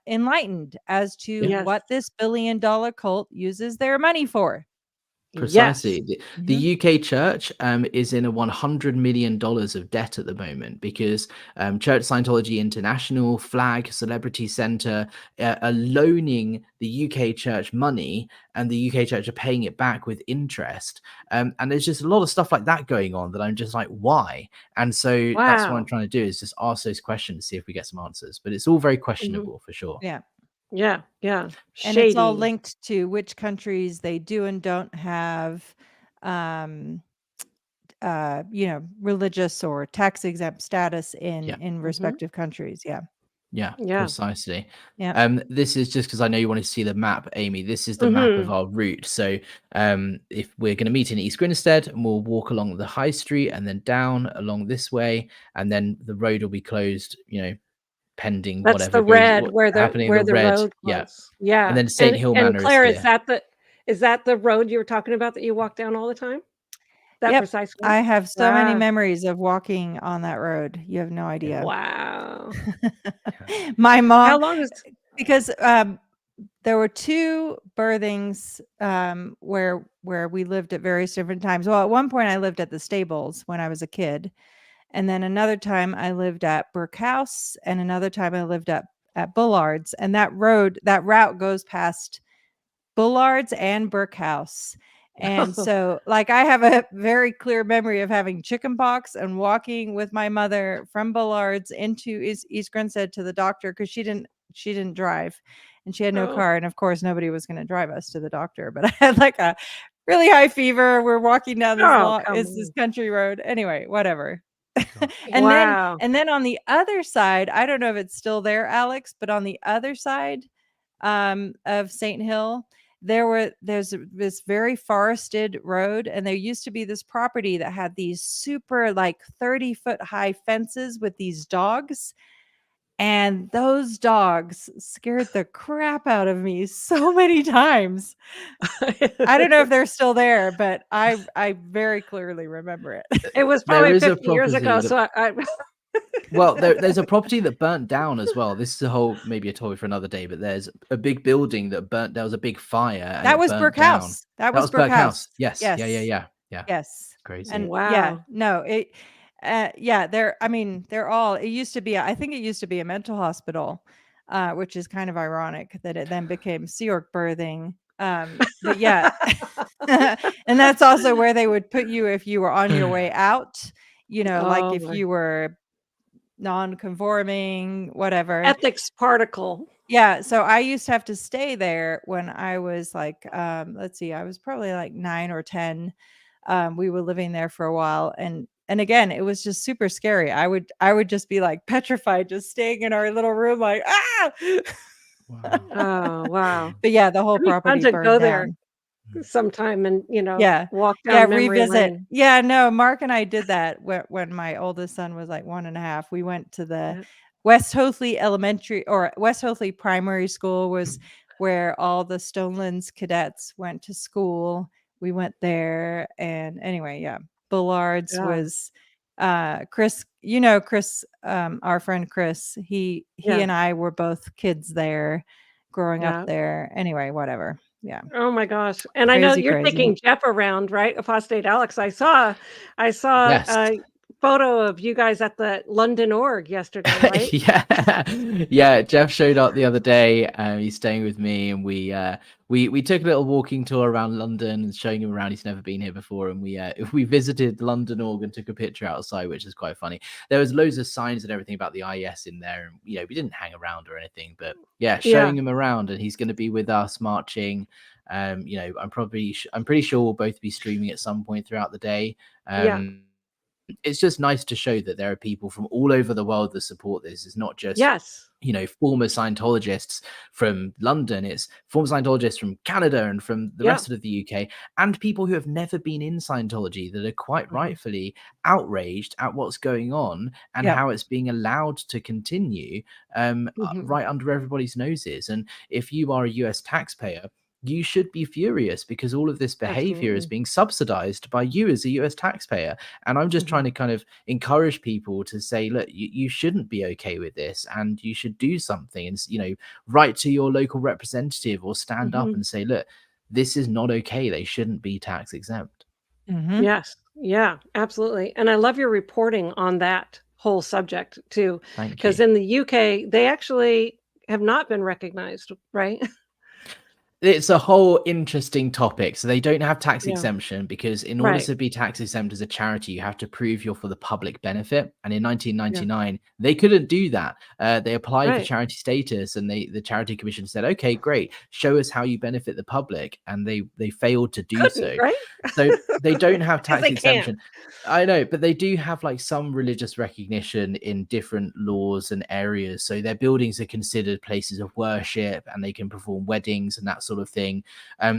enlightened as to what this $1 billion cult uses their money for. Precisely. Yes. The UK church is in a $100 million of debt at the moment because Church Scientology International, Flag, Celebrity Centre are loaning the UK church money, and the UK church are paying it back with interest. And there's just a lot of stuff like that going on that I'm just like, why? And so that's what I'm Wow. trying to do, is just ask those questions, see if we get some answers. But it's all very Mhm. questionable for sure. Yeah. Yeah. Yeah. And it's all Shady. linked to which countries they do and don't have um religious or tax exempt status Yeah. in respective countries. Yeah. Yeah, Yeah. precisely. Yeah. This is just because I know you want to see the map, Amy. This is the map of Mhm. our route. So if we're going to meet in East Grinstead, and we'll walk along the high street and then down along this way, and then the road will be closed, pending That's whatever the goes red where happening. The the red, road yeah. was. Yeah. And then Saint Hill And Manor is Claire, here. is that the road you were talking about that you walk down all the time? That Yep. precise road? I have so many Wow. memories of walking on that road. You have no idea. Wow. My How mom, long is because there were 2 birthings where we lived at various different times. Well, at one point I lived at the stables when I was a kid, and then another time I lived at Burke House, and another time I lived at Bullard's, and that route goes past Bullard's and Burke House. And so, like, I have a very clear memory of having chicken pox and walking with my mother from Bullard's into East Grinstead to the doctor, because she didn't drive and she had no Oh. car. And of course, nobody was going to drive us to the doctor. But I had like a really high fever. We're walking down this Oh, come this on. country road. Anyway, whatever. Wow. And then on the other side, I don't know if it's still there, Alex, but on the other side of Saint Hill, there's this very forested road, and there used to be this property that had these super like 30-foot high fences with these dogs, and those dogs scared the crap out of me so many times. I don't know if they're still there, but I very clearly remember it. It was There probably is a 50 years property ago, that so I Well, there's a property that burnt down as well. This is maybe a topic for another day, but there's a big building that burnt. There was a big fire and That it was burnt Burke down. House. That That was was Burke Burke House. House. Yes. Yes. Yeah. Yes. Crazy. And yeah, Wow. no, it used to be, I think it used to be a mental hospital, which is kind of ironic that it then became Sea York birthing. But yeah. And that's also where they would put you if you were on your way out, like Oh if my. you were non-conforming, whatever. Ethics particle. Yeah, so I used to have to stay there when I was like, let's see, I was probably like 9 or 10. We were living there for a while, and again, it was just super scary. I would just be like petrified, just staying in our little room, like ah. Wow. Oh, wow. But yeah, the whole It'd be fun property to go burned there down. sometime and, Yeah, walk down memory revisit. lane. Yeah, no, Mark and I did that when my oldest son was like 1.5. We went to the Yeah. West Hoathly Elementary, or West Hoathly Primary School was where all the Stonelands cadets went to school. We went there, and anyway, yeah, Bullard's Yeah. was Chris, Chris, our friend Chris, he Yeah. and I were both kids there growing Yeah. up there. Anyway, whatever. Yeah. Oh my gosh. And I know Crazy, you're crazy. taking Jeff around, right? Apostate Alex. I saw Yes. a photo of you guys at the London org yesterday, right? Yeah. Jeff showed up the other day. He's staying with me, and we took a little walking tour around London and showing him around. He's never been here before, and we visited London org and took a picture outside, which is quite funny. There was loads of signs and everything about the IES in there, and we didn't hang around or anything, but yeah, showing him around, and he's going to be with us marching. I'm pretty sure we'll both be streaming at some point throughout the day. It's just nice to show that there are people from all over the world that support this. It's not just former Scientologists from London. It's former Scientologists from Canada and from the rest of the UK, and people who have never been in Scientology that are quite rightfully outraged at what's going on and how it's being allowed to continue right under everybody's noses. And if you are a US taxpayer, you should be furious because all of this behavior is being subsidized by you as a US taxpayer. And I'm just trying to kind of encourage people to say, look, you shouldn't be okay with this, and you should do something and, write to your local representative or stand up and say, look, this is not okay. They shouldn't be tax exempt. Mhm. Yes. Yeah, absolutely. And I love your reporting on that whole subject too, Thank because you. in the UK, they actually have not been recognized, right? It's a whole interesting topic. So they don't have tax Yeah. exemption because in order Right. to be tax exempt as a charity, you have to prove you're for the public benefit. And in Yeah. 1999, they couldn't do that. They applied for Right. charity status, and the charity commission said, "Okay, great, show us how you benefit the public," and they failed to do Couldn't, so. right? So they don't have 'Cause tax they can't. exemption. I know, but they do have like some religious recognition in different laws and areas. So their buildings are considered places of worship, and they can perform weddings and that sort of thing.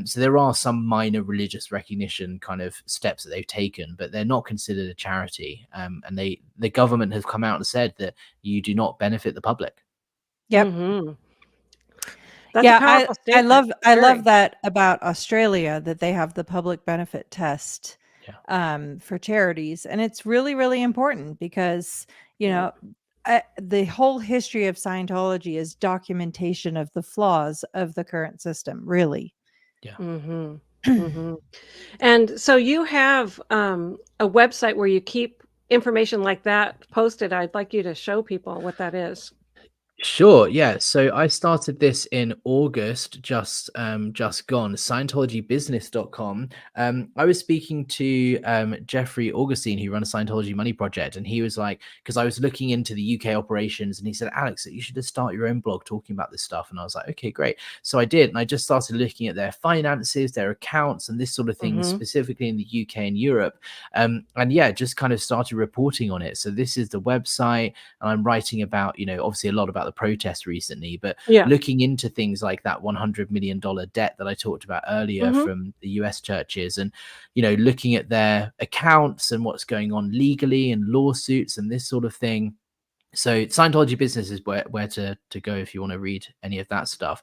So there are some minor religious recognition kind of steps that they've taken, but they're not considered a charity. And the government has come out and said that you do not benefit the public. Yep. Mhm. That's a Yeah, powerful I statement. love Very. that about Australia, that they have the public benefit test Yeah. for charities, and it's really, really important because, you Yeah. know, the whole history of Scientology is documentation of the flaws of the current system, really. Yeah. Mhm. Mhm. And so you have a website where you keep information like that posted. I'd like you to show people what that is. Sure, yeah. So I started this in August, just gone, Scientologybusiness.com. I was speaking to Jeffrey Augustine, who runs a Scientology Money Project, and he was like, because I was looking into the UK operations, and he said, Alex, you should just start your own blog talking about this stuff. And I was like, okay, great. So I did, and I just started looking at their finances, their accounts, and this sort of thing, Mhm. specifically in the UK and Europe. And yeah, just kind of started reporting on it. So this is the website, and I'm writing about, obviously a lot about the protest recently, but Yeah. looking into things like that $100 million debt that I talked about earlier Mhm. from the US churches, and looking at their accounts and what's going on legally and lawsuits and this sort of thing. So Scientology Business is where to go if you want to read any of that stuff.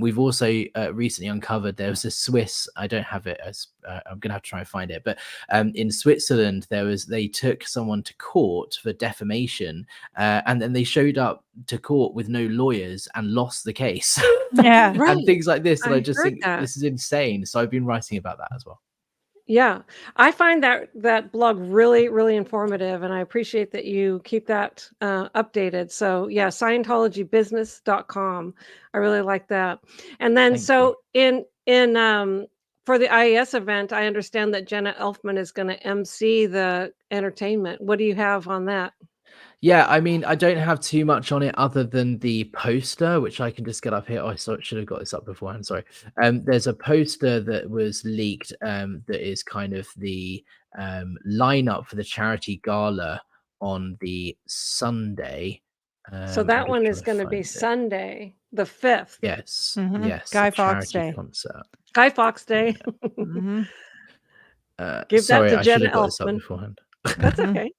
We've also recently uncovered there was a Swiss, I don't have it as I'm gonna have to try and find it, but in Switzerland they took someone to court for defamation, and then they showed up to court with no lawyers and lost the case. Yeah. And Right. things like this, and I I just heard think that. this is insane. So I've been writing about that as well. Yeah. I find that blog really, really informative, and I appreciate that you keep that updated. So yeah, Scientologybusiness.com. I really like that. And then Thank you. so in for the IES event, I understand that Jenna Elfman is going to MC the entertainment. What do you have on that? Yeah, I mean, I don't have too much on it other than the poster, which I can just get up here. Oh, I should have got this up beforehand. Sorry. There's a poster that was leaked, that is kind of the lineup for the charity gala on the Sunday. So I'm that just one trying is to going to be find it. Sunday, the 5th. Yes, Mhm. yes, Guy the Fawkes charity Day. concert. Guy Fawkes Day. Mhm. Give that Sorry, to I should Jenna have got this up Elfman. beforehand. That's Mhm. okay.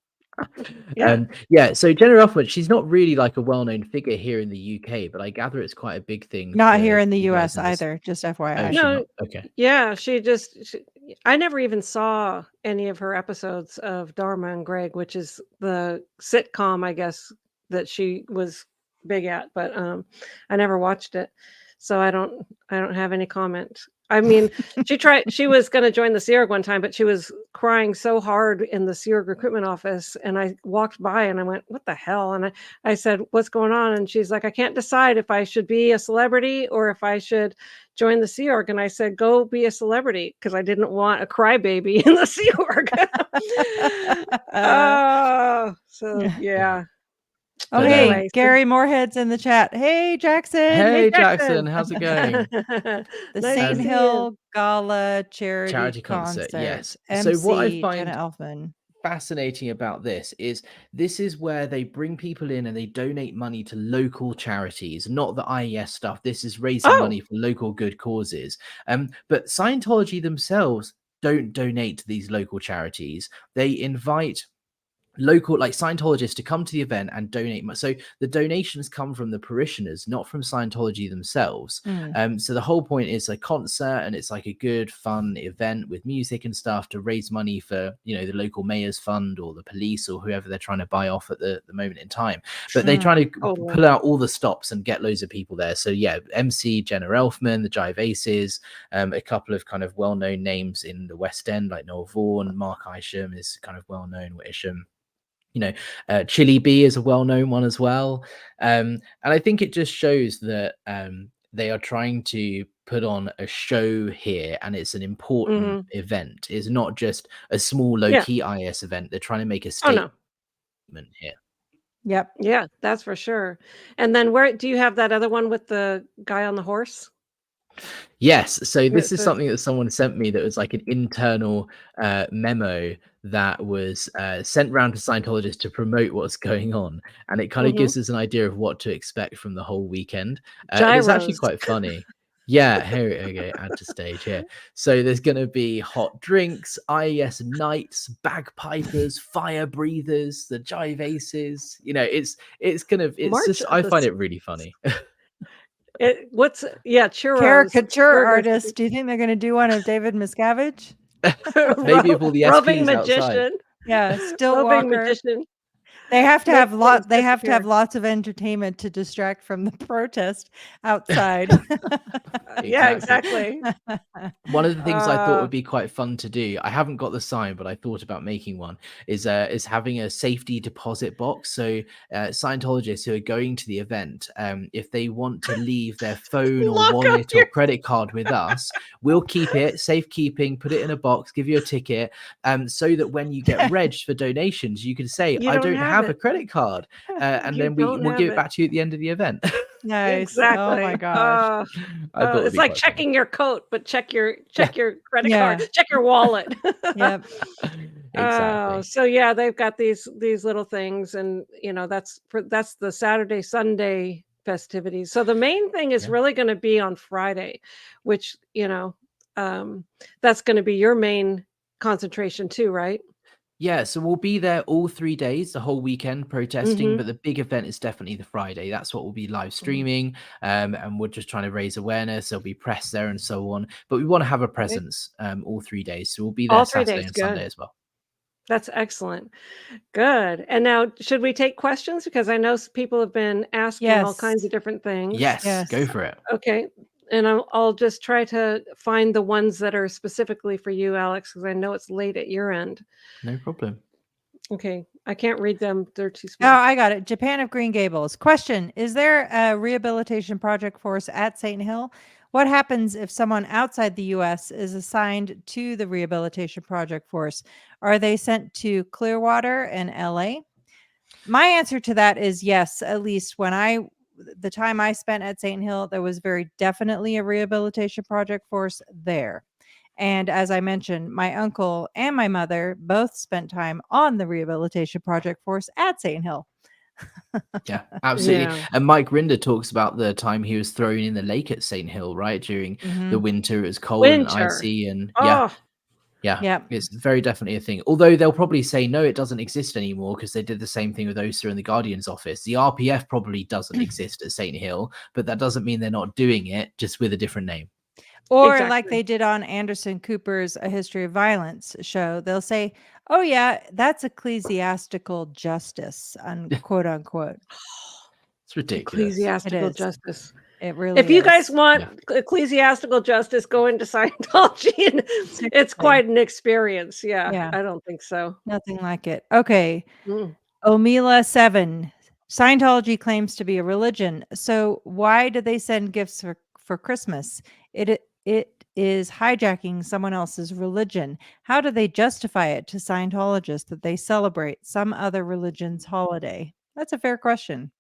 Yeah. Yeah, so Jenna Elfman, she's not really like a well-known figure here in the UK, but I gather it's quite a big thing Not for here in the you guys US in this. either, just Oh, FYI. is she No, not? Okay. yeah, I never even saw any of her episodes of Dharma and Greg, which is the sitcom, I guess, that she was big at, but I never watched it. So I don't have any comment. I mean, she was going to join the Sea Org one time, but she was crying so hard in the Sea Org recruitment office, and I walked by and I went, "What the hell?" And I said, "What's going on?" And she's like, "I can't decide if I should be a celebrity or if I should join the Sea Org." And I said, "Go be a celebrity," because I didn't want a crybaby in the Sea Org. Oh, so yeah. Oh, But, hey, Anyway, so Gary Moorhead's in the chat. Hey, Jackson. Hey, hey, Jackson, Jackson. how's it going? The Nice to Saint see you. Hill Gala charity Charity concert, concert. yes. So what I MC Jenna find Elfman. fascinating about this is where they bring people in and they donate money to local charities, not the IES stuff. This is raising Oh, money for local good causes. But Scientology themselves don't donate to these local charities. They invite local like Scientologists to come to the event and donate. So the donations come from the parishioners, not from Scientology themselves. So the whole point is a concert, and it's like a good fun event with music and stuff to raise money for, you know, the local mayor's fund or the police or whoever they're trying to buy off at the moment in time. But they try to pull out all the stops and get loads of people there. So yeah, MC Jenna Elfman, the Jive Aces, a couple of kind of well-known names in the West End like Noel Vaughan, Mark Isham is kind of well-known, Isham. You know, Chili B is a well-known one as well. And I think it just shows that they are trying to put on a show here, and it's an important event. It's not just a small low-key IS event. They're trying to make a statement here. Yep. Yeah, that's for sure. And then where do you have that other one with the guy on the horse? Yes, so this is something that someone sent me that was like an internal memo that was sent around to Scientologists to promote what's going on, and it kind of gives us an idea of what to expect from the whole weekend. It's actually quite funny. Yeah, here we go. Add to stage here. So there's going to be hot drinks, IES nights, bagpipers, fire breathers, the Jive Aces. You know, it's just I find it really funny. Churros. Caricature artists. Do you think they're going to do one of David Miscavige? Maybe if all the Roving SPs magician. outside. Yeah, still Walker. Magician. They have to have lots of entertainment to distract from the protest outside. Yeah, exactly. One of the things I thought would be quite fun to do, I haven't got the sign, but I thought about making one, is having a safety deposit box. So Scientologists who are going to the event, if they want to leave their phone or wallet or credit card with us, we'll keep it, safekeeping, put it in a box, give you a ticket, so that when you get regged for donations, you can say, I don't have a credit card, and then we'll give it back to you at the end of the event. Nice. Exactly. Oh my gosh. It's like checking your coat, but check your credit card, check your wallet. Yep. Exactly. So yeah, they've got these little things, and you know, that's the Saturday, Sunday festivities. So the main thing is really going to be on Friday, which, you know, that's going to be your main concentration too, right? Yeah, so we'll be there all 3 days, the whole weekend protesting, but the big event is definitely the Friday. That's what we'll be live streaming, and we're just trying to raise awareness. There'll be press there and so on, but we want to have a presence all 3 days. So we'll be there Saturday and Sunday as well. That's excellent. Good. And now, should we take questions? Because I know people have been asking all kinds of different things. Yes, go for it. Okay. And I'll just try to find the ones that are specifically for you, Alex, because I know it's late at your end. No problem. Okay. I can't read them. They're too small. Oh, I got it. Japan of Green Gables. Question: is there a rehabilitation project force at Saint Hill? What happens if someone outside the U.S. is assigned to the rehabilitation project force? Are they sent to Clearwater and L.A.? My answer to that is yes. At least the time I spent at Saint Hill, there was very definitely a rehabilitation project force there. And as I mentioned, my uncle and my mother both spent time on the rehabilitation project force at Saint Hill. Yeah, absolutely. And Mike Rinder talks about the time he was thrown in the lake at Saint Hill, right? During the winter, it was cold and icy, and yeah, it's very definitely a thing. Although they'll probably say, no, it doesn't exist anymore because they did the same thing with Oster and the Guardian's office. The RPF probably doesn't exist at Saint Hill, but that doesn't mean they're not doing it, just with a different name. Or like they did on Anderson Cooper's A History of Violence show. They'll say, oh, yeah, that's ecclesiastical justice, quote unquote. It's ridiculous. Ecclesiastical justice. It really If you guys want ecclesiastical justice, go into Scientology. And it's quite an experience. Yeah, I don't think so. Nothing like it. Okay. Omila 7. Scientology claims to be a religion. So why do they send gifts for Christmas? It is hijacking someone else's religion. How do they justify it to Scientologists that they celebrate some other religion's holiday? That's a fair question.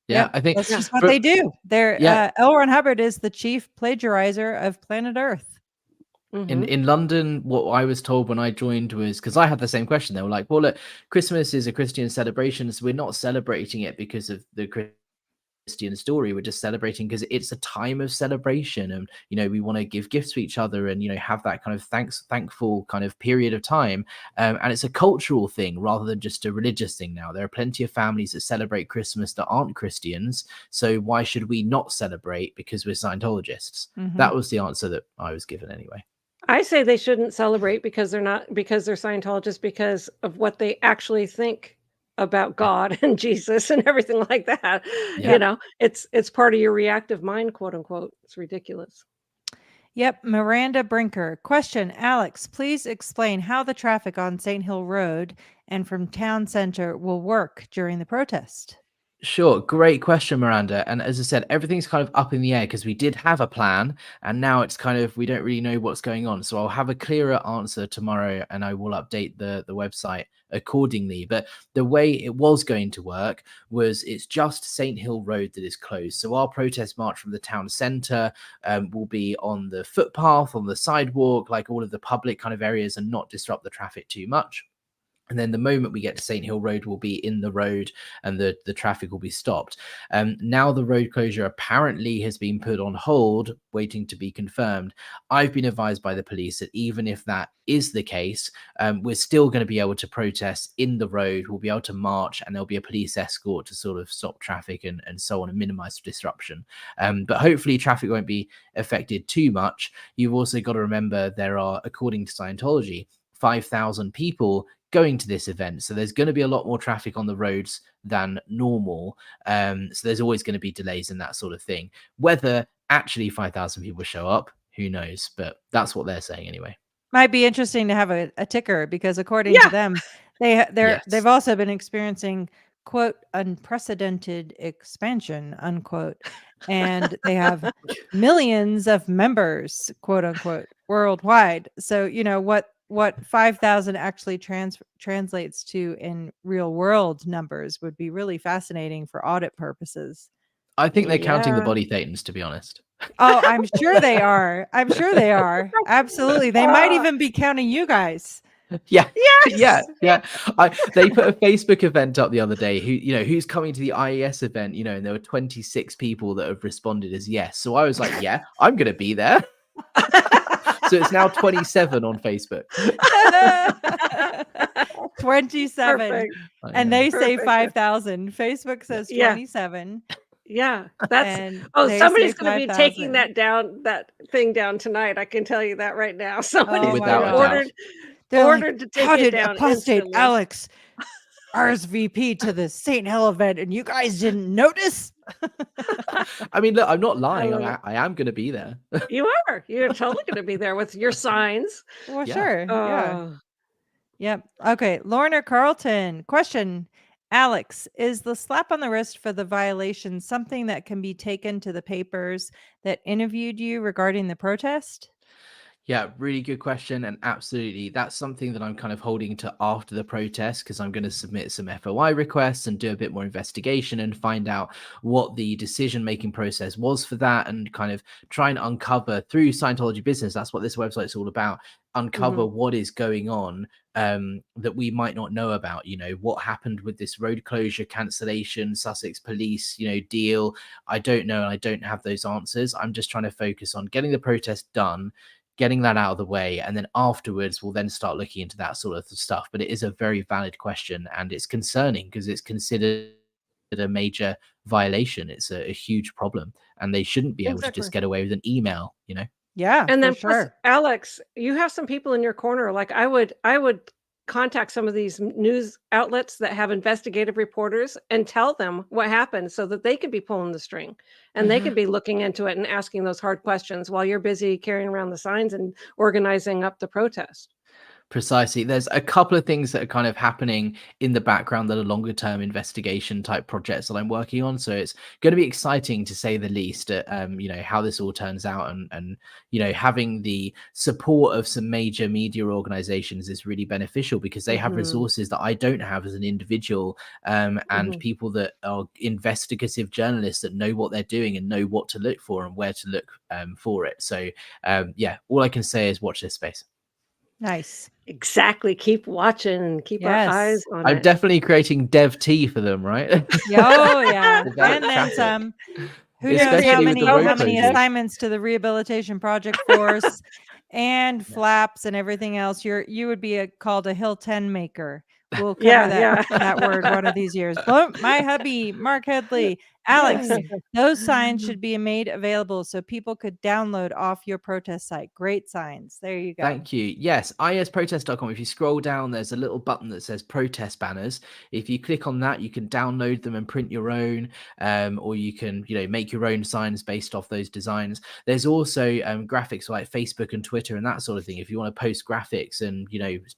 Yeah, I think that's just what they do. L. Ron Hubbard is the chief plagiarizer of planet Earth. In London, what I was told when I joined was, because I had the same question. They were like, well, look, Christmas is a Christian celebration, so we're not celebrating it because of the Christian story. We're just celebrating because it's a time of celebration, and we want to give gifts to each other, and have that kind of thankful kind of period of time. And it's a cultural thing rather than just a religious thing. Now there are plenty of families that celebrate Christmas that aren't Christians, so why should we not celebrate because we're Scientologists? That was the answer that I was given anyway. I say they shouldn't celebrate because they're Scientologists, because of what they actually think about God and Jesus and everything like that. Yeah. It's part of your reactive mind, quote unquote. It's ridiculous. Yep. Miranda Brinker. Question, Alex, please explain how the traffic on Saint Hill Road and from town center will work during the protest. Sure. Great question, Miranda. And as I said, everything's kind of up in the air because we did have a plan, and now it's kind of, we don't really know what's going on. So I'll have a clearer answer tomorrow, and I will update the website accordingly. But the way it was going to work was, it's just Saint Hill Road that is closed. So our protest march from the town centre will be on the footpath, on the sidewalk, like all of the public kind of areas, and not disrupt the traffic too much. And then the moment we get to Saint Hill Road, we'll be in the road, and the traffic will be stopped. Now the road closure apparently has been put on hold, waiting to be confirmed. I've been advised by the police that even if that is the case, we're still going to be able to protest in the road. We'll be able to march, and there'll be a police escort to sort of stop traffic and so on, and minimize disruption. But hopefully traffic won't be affected too much. You've also got to remember there are, according to Scientology, 5,000 people going to this event, so there's going to be a lot more traffic on the roads than normal. So there's always going to be delays and that sort of thing. Whether actually 5,000 people show up, who knows? But that's what they're saying anyway. Might be interesting to have a ticker, because according to them, they've also been experiencing, quote, unprecedented expansion, unquote, and they have millions of members, quote unquote, worldwide. So what 5,000 actually translates to in real world numbers would be really fascinating for audit purposes. I think they're counting the body thetans, to be honest. Oh, I'm sure they are. I'm sure they are. Absolutely. They might even be counting you guys. Yeah. Yes! Yeah. They put a Facebook event up the other day, who's coming to the IES event, and there were 26 people that have responded as yes. So I was like, yeah, I'm going to be there. So it's now 27 on Facebook. 27. Perfect. And they say Perfect. 5,000. Facebook says 27. Yeah, that's And somebody's say going to be 5,000. taking that thing down tonight. I can tell you that right now. Somebody's Without a doubt. ordered They're ordered to take How it did down Apostate instantly. Alex RSVP to the Saint Hill event and you guys didn't notice? I mean, look, I'm not lying. love it. I am going to be there. You are. You're totally going to be there with your signs. Well, Yeah. sure. Yeah. Oh. Yep. Okay. Lorna Carlton. Question. Alex, is the slap on the wrist for the violation something that can be taken to the papers that interviewed you regarding the protest? Yeah, really good question. And absolutely, that's something that I'm kind of holding to after the protest, because I'm going to submit some FOI requests and do a bit more investigation and find out what the decision-making process was for that, and kind of try and uncover through Scientology Business. That's what this website's all about. Uncover what is going on that we might not know about. What happened with this road closure cancellation, Sussex police, deal. I don't know, and I don't have those answers. I'm just trying to focus on getting the protest done, getting that out of the way, and then afterwards we'll then start looking into that sort of stuff. But it is a very valid question, and it's concerning because it's considered a major violation. It's a huge problem, and they shouldn't be able to just get away with an email. Yeah. And then for plus, sure. Alex, you have some people in your corner. Like I would contact some of these news outlets that have investigative reporters and tell them what happened, so that they could be pulling the string, and they could be looking into it and asking those hard questions while you're busy carrying around the signs and organizing up the protest. Precisely. There's a couple of things that are kind of happening in the background that are longer term investigation type projects that I'm working on. So it's going to be exciting, to say the least, how this all turns out, and having the support of some major media organizations is really beneficial, because they have resources that I don't have as an individual, and people that are investigative journalists that know what they're doing and know what to look for and where to look for it. So all I can say is watch this space. Nice. Exactly. Keep watching and keep our eyes Yes. on I'm it. definitely creating dev tea for them, right? Oh yeah. Develop And then traffic. some. Who knows Especially how with many the road how many closures. assignments to the rehabilitation project force and flaps and everything else. You would be called a Hill 10 maker. We'll cover that word one of these years. Well, my hubby, Mark Headley, Alex, Yay. those signs should be made available so people could download off your protest site. Great signs. There you go. Thank you. Yes, isprotest.com. If you scroll down, there's a little button that says protest banners. If you click on that, you can download them and print your own, or you can, make your own signs based off those designs. There's also graphics like Facebook and Twitter and that sort of thing. If you want to post graphics and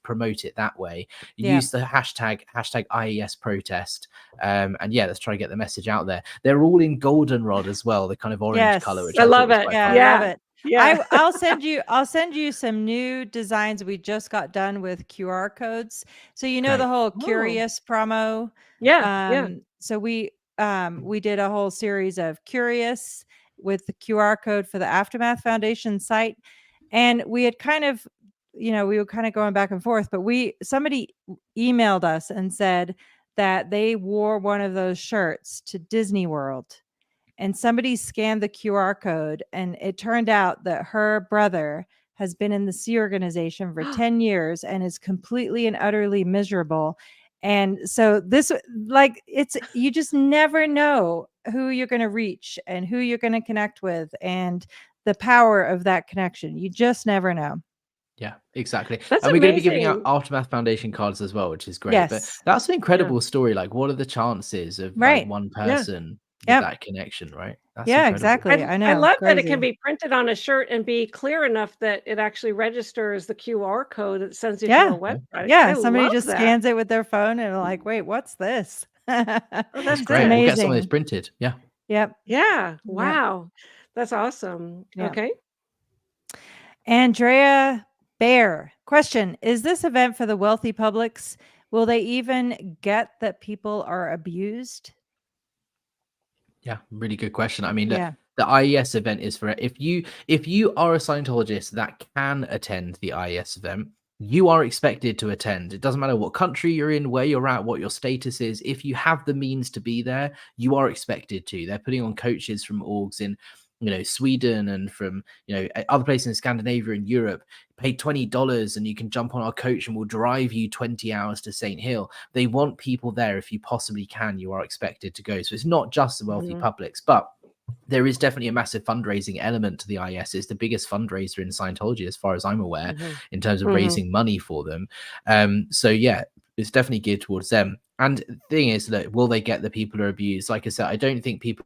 promote it that way, use the hashtag IESprotest. And yeah, let's try to get the message out there. They're all in goldenrod as well, the kind of orange color, which I love it. Yeah, Yeah. I love it. Yeah. I'll send you some new designs we just got done with QR codes. So the whole Curious promo. Yeah. So we did a whole series of Curious with the QR code for the Aftermath Foundation site, and we had kind of we were kind of going back and forth, but somebody emailed us and said that they wore one of those shirts to Disney World. And somebody scanned the QR code, and it turned out that her brother has been in the Sea Organization for 10 years and is completely and utterly miserable. And so you just never know who you're going to reach and who you're going to connect with and the power of that connection. You just never know. Yeah, exactly. That's and we're going to be giving out amazing. Aftermath Foundation cards as well, which is great. Yes. But that's an incredible story. Like, what are the chances of Right. one person with Yep. that connection, right? That's Yeah, incredible. exactly. I know. I love that it Crazy. can be printed on a shirt and be clear enough that it actually registers the QR code that sends you to a website. Yeah, I somebody love just that. scans it with their phone and like, wait, what's this? Oh, That's that's great. it. We'll get some of amazing. those printed. Yeah. Yep. Yeah. Wow. That's awesome. Yeah. Okay. Andrea Bear, question: is this event for the wealthy publics? Will they even get that people are abused? Yeah, really good question. I mean, Yeah. the IES event is for if you are a Scientologist that can attend the IES event, you are expected to attend. It doesn't matter what country you're in, where you're at, what your status is. If you have the means to be there, you are expected to. They're putting on coaches from orgs in Sweden and from other places in Scandinavia and Europe. Pay $20 and you can jump on our coach and we'll drive you 20 hours to Saint Hill. They want people there. If you possibly can, you are expected to go. So it's not just the wealthy publics, but there is definitely a massive fundraising element to the IS. It's the biggest fundraiser in Scientology, as far as I'm aware, in terms of raising money for them. So yeah, it's definitely geared towards them. And the thing is that will they get the people who are abused? Like I said, I don't think people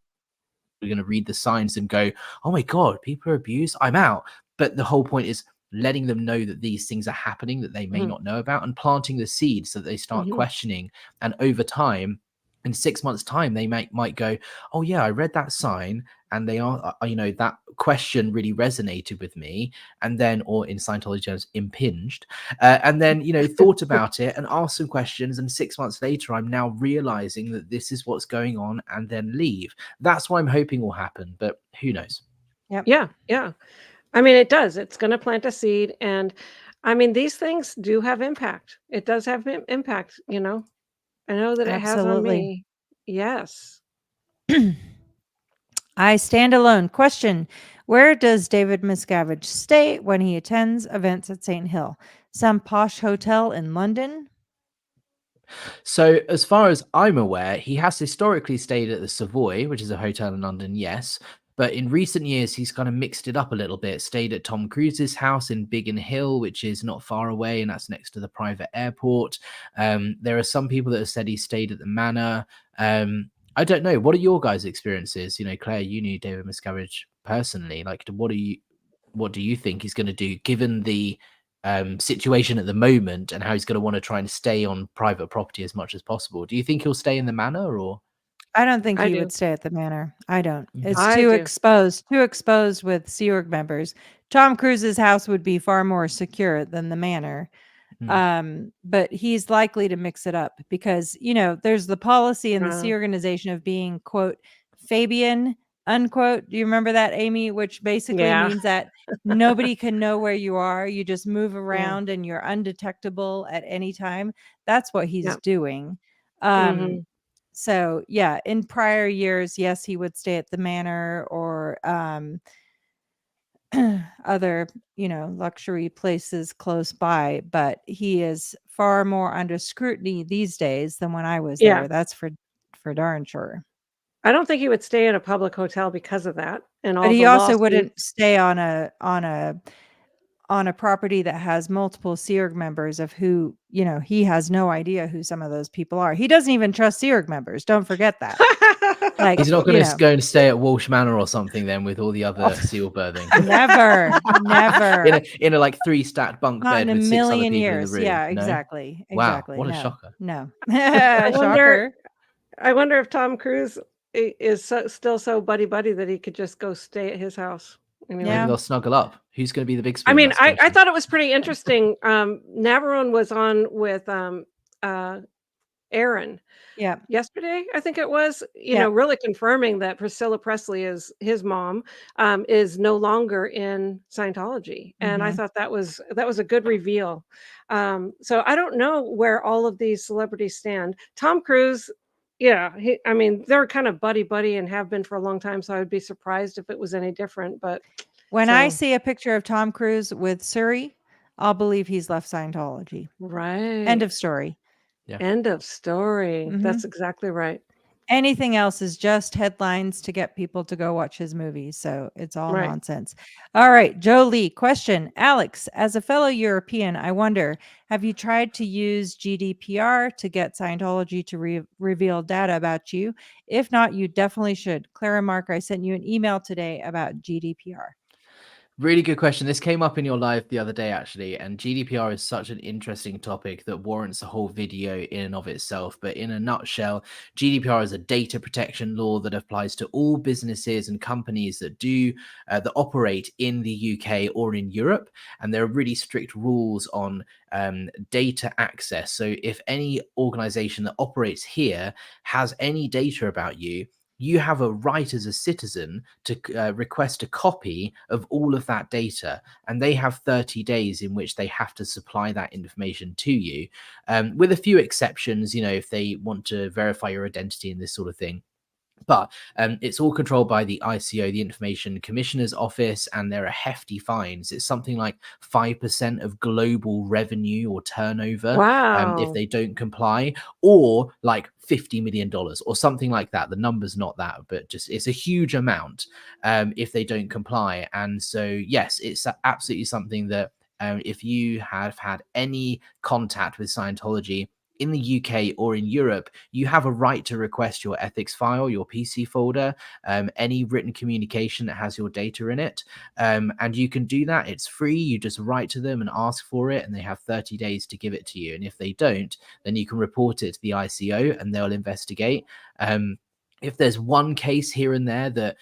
are going to read the signs and go, oh my God, people are abused, I'm out. But the whole point is letting them know that these things are happening that they may not know about, and planting the seeds so that they start questioning. And over time, in 6 months' time, they might go, oh yeah, I read that sign, and they are, that question really resonated with me, and then, or in Scientology terms, impinged, and then thought about it and asked some questions, and 6 months later, I'm now realizing that this is what's going on, and then leave. That's what I'm hoping will happen, but who knows? Yep. Yeah. I mean, it does. It's going to plant a seed, and I mean, these things do have impact. It does have impact. I know that it has on Absolutely. me. Yes. I stand alone. Question: where does David Miscavige stay when he attends events at Saint Hill? Some posh hotel in London? So, as far as I'm aware, he has historically stayed at the Savoy, which is a hotel in London, yes. But in recent years, he's kind of mixed it up a little bit. Stayed at Tom Cruise's house in Biggin Hill, which is not far away, and that's next to the private airport. There are some people that have said he stayed at the Manor. I don't know. What are your guys' experiences? Claire, you knew David Miscavige personally. Like, what do you think he's going to do, given the situation at the moment and how he's going to want to try and stay on private property as much as possible? Do you think he'll stay in the Manor, or? I don't think I he do. would stay at the Manor. I don't. It's I too do. exposed with Sea Org members. Tom Cruise's house would be far more secure than the Manor. But he's likely to mix it up because, there's the policy in the Sea Organization of being, quote, Fabian unquote. Do you remember that, Amy? Which basically Yeah. means that nobody can know where you are. You just move Yeah. around and you're undetectable at any time. That's what he's Yeah. doing. hmm So yeah, in prior years, yes, he would stay at the manor or other, luxury places close by, but he is far more under scrutiny these days than when I was Yeah. there. That's for darn sure. I don't think he would stay in a public hotel because of that and But all he the also lawsuits. wouldn't stay on a property that has multiple SEERG members of who, he has no idea who some of those people are. He doesn't even trust SEERG members. Don't forget that. Like, He's not going to go and stay at Walsh Manor or something then with all the other seal birthing. never. in a like 3-stat bunk Not bed in a with 6 other million people years. in the room. Yeah, No? exactly. Wow, Exactly. what a No. shocker. No. I Shocker. wonder if Tom Cruise is still so buddy that he could just go stay at his house. Anyway. Yeah. Maybe they'll snuggle up. Who's going to be the big spoon? I mean, That's the I question. thought it was pretty interesting. Navarone was on with Aaron Yeah. yesterday, I think it was, Yeah. really confirming that Priscilla Presley is his mom, is no longer in Scientology. And I Mhm. thought that was a good reveal. So I don't know where all of these celebrities stand. Tom Cruise, yeah, I mean, they're kind of buddy and have been for a long time. So I would be surprised if it was any different. But When I so, see a picture of Tom Cruise with Suri, I'll believe he's left Scientology. right. End of story. Yeah. End of story. Mhm. That's exactly right. Anything else is just headlines to get people to go watch his movies. So it's all Right. nonsense. All right. Jolie, question. Alex, as a fellow European, I wonder, have you tried to use GDPR to get Scientology to reveal data about you? If not, you definitely should. Clara Mark, I sent you an email today about GDPR. Really good question. This came up in your live the other day, actually, and GDPR is such an interesting topic that warrants a whole video in and of itself. But in a nutshell, GDPR is a data protection law that applies to all businesses and companies that that operate in the UK or in Europe, and there are really strict rules on data access. So if any organization that operates here has any data about you, you have a right as a citizen to request a copy of all of that data, and they have 30 days in which they have to supply that information to you, with a few exceptions, if they want to verify your identity and this sort of thing. But it's all controlled by the ICO, the Information Commissioner's Office, and there are hefty fines. It's something like 5% of global revenue or turnover Wow. if they don't comply, or like $50 million or something like that. The number's not that, but just it's a huge amount if they don't comply. And so, yes, it's absolutely something that if you have had any contact with Scientology in the UK or in Europe, you have a right to request your ethics file, your PC folder, any written communication that has your data in it. And you can do that. It's free. You just write to them and ask for it, and they have 30 days to give it to you. And if they don't, then you can report it to the ICO and they'll investigate. If there's one case here and there that,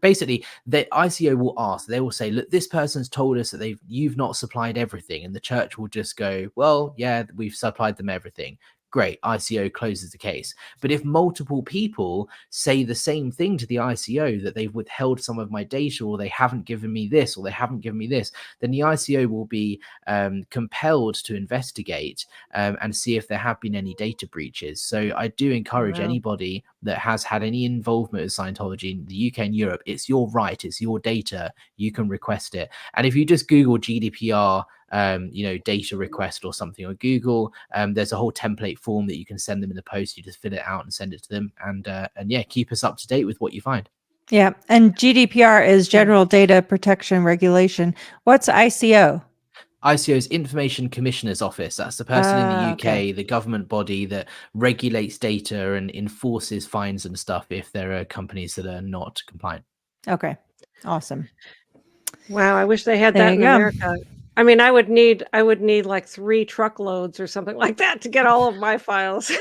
basically the ICO will ask, they will say, look, this person's told us that you've not supplied everything. And the church will just go, well, yeah, we've supplied them everything. Great, ICO closes the case. But if multiple people say the same thing to the ICO, that they've withheld some of my data, or they haven't given me this, or they haven't given me this, then the ICO will be compelled to investigate and see if there have been any data breaches. So I do encourage anybody that has had any involvement with Scientology in the UK and Europe, it's your right, it's your data, you can request it. And if you just Google GDPR data request or something, or Google, there's a whole template form that you can send them in the post. You just fill it out and send it to them, and yeah, keep us up to date with what you find. Yeah, and GDPR is General Data Protection Regulation. What's ICO? ICO is Information Commissioner's Office. That's the person in the UK, the government body that regulates data and enforces fines and stuff if there are companies that are not compliant. Okay, awesome. Wow, I wish they had that in America. I mean, I would need like 3 truckloads or something like that to get all of my files.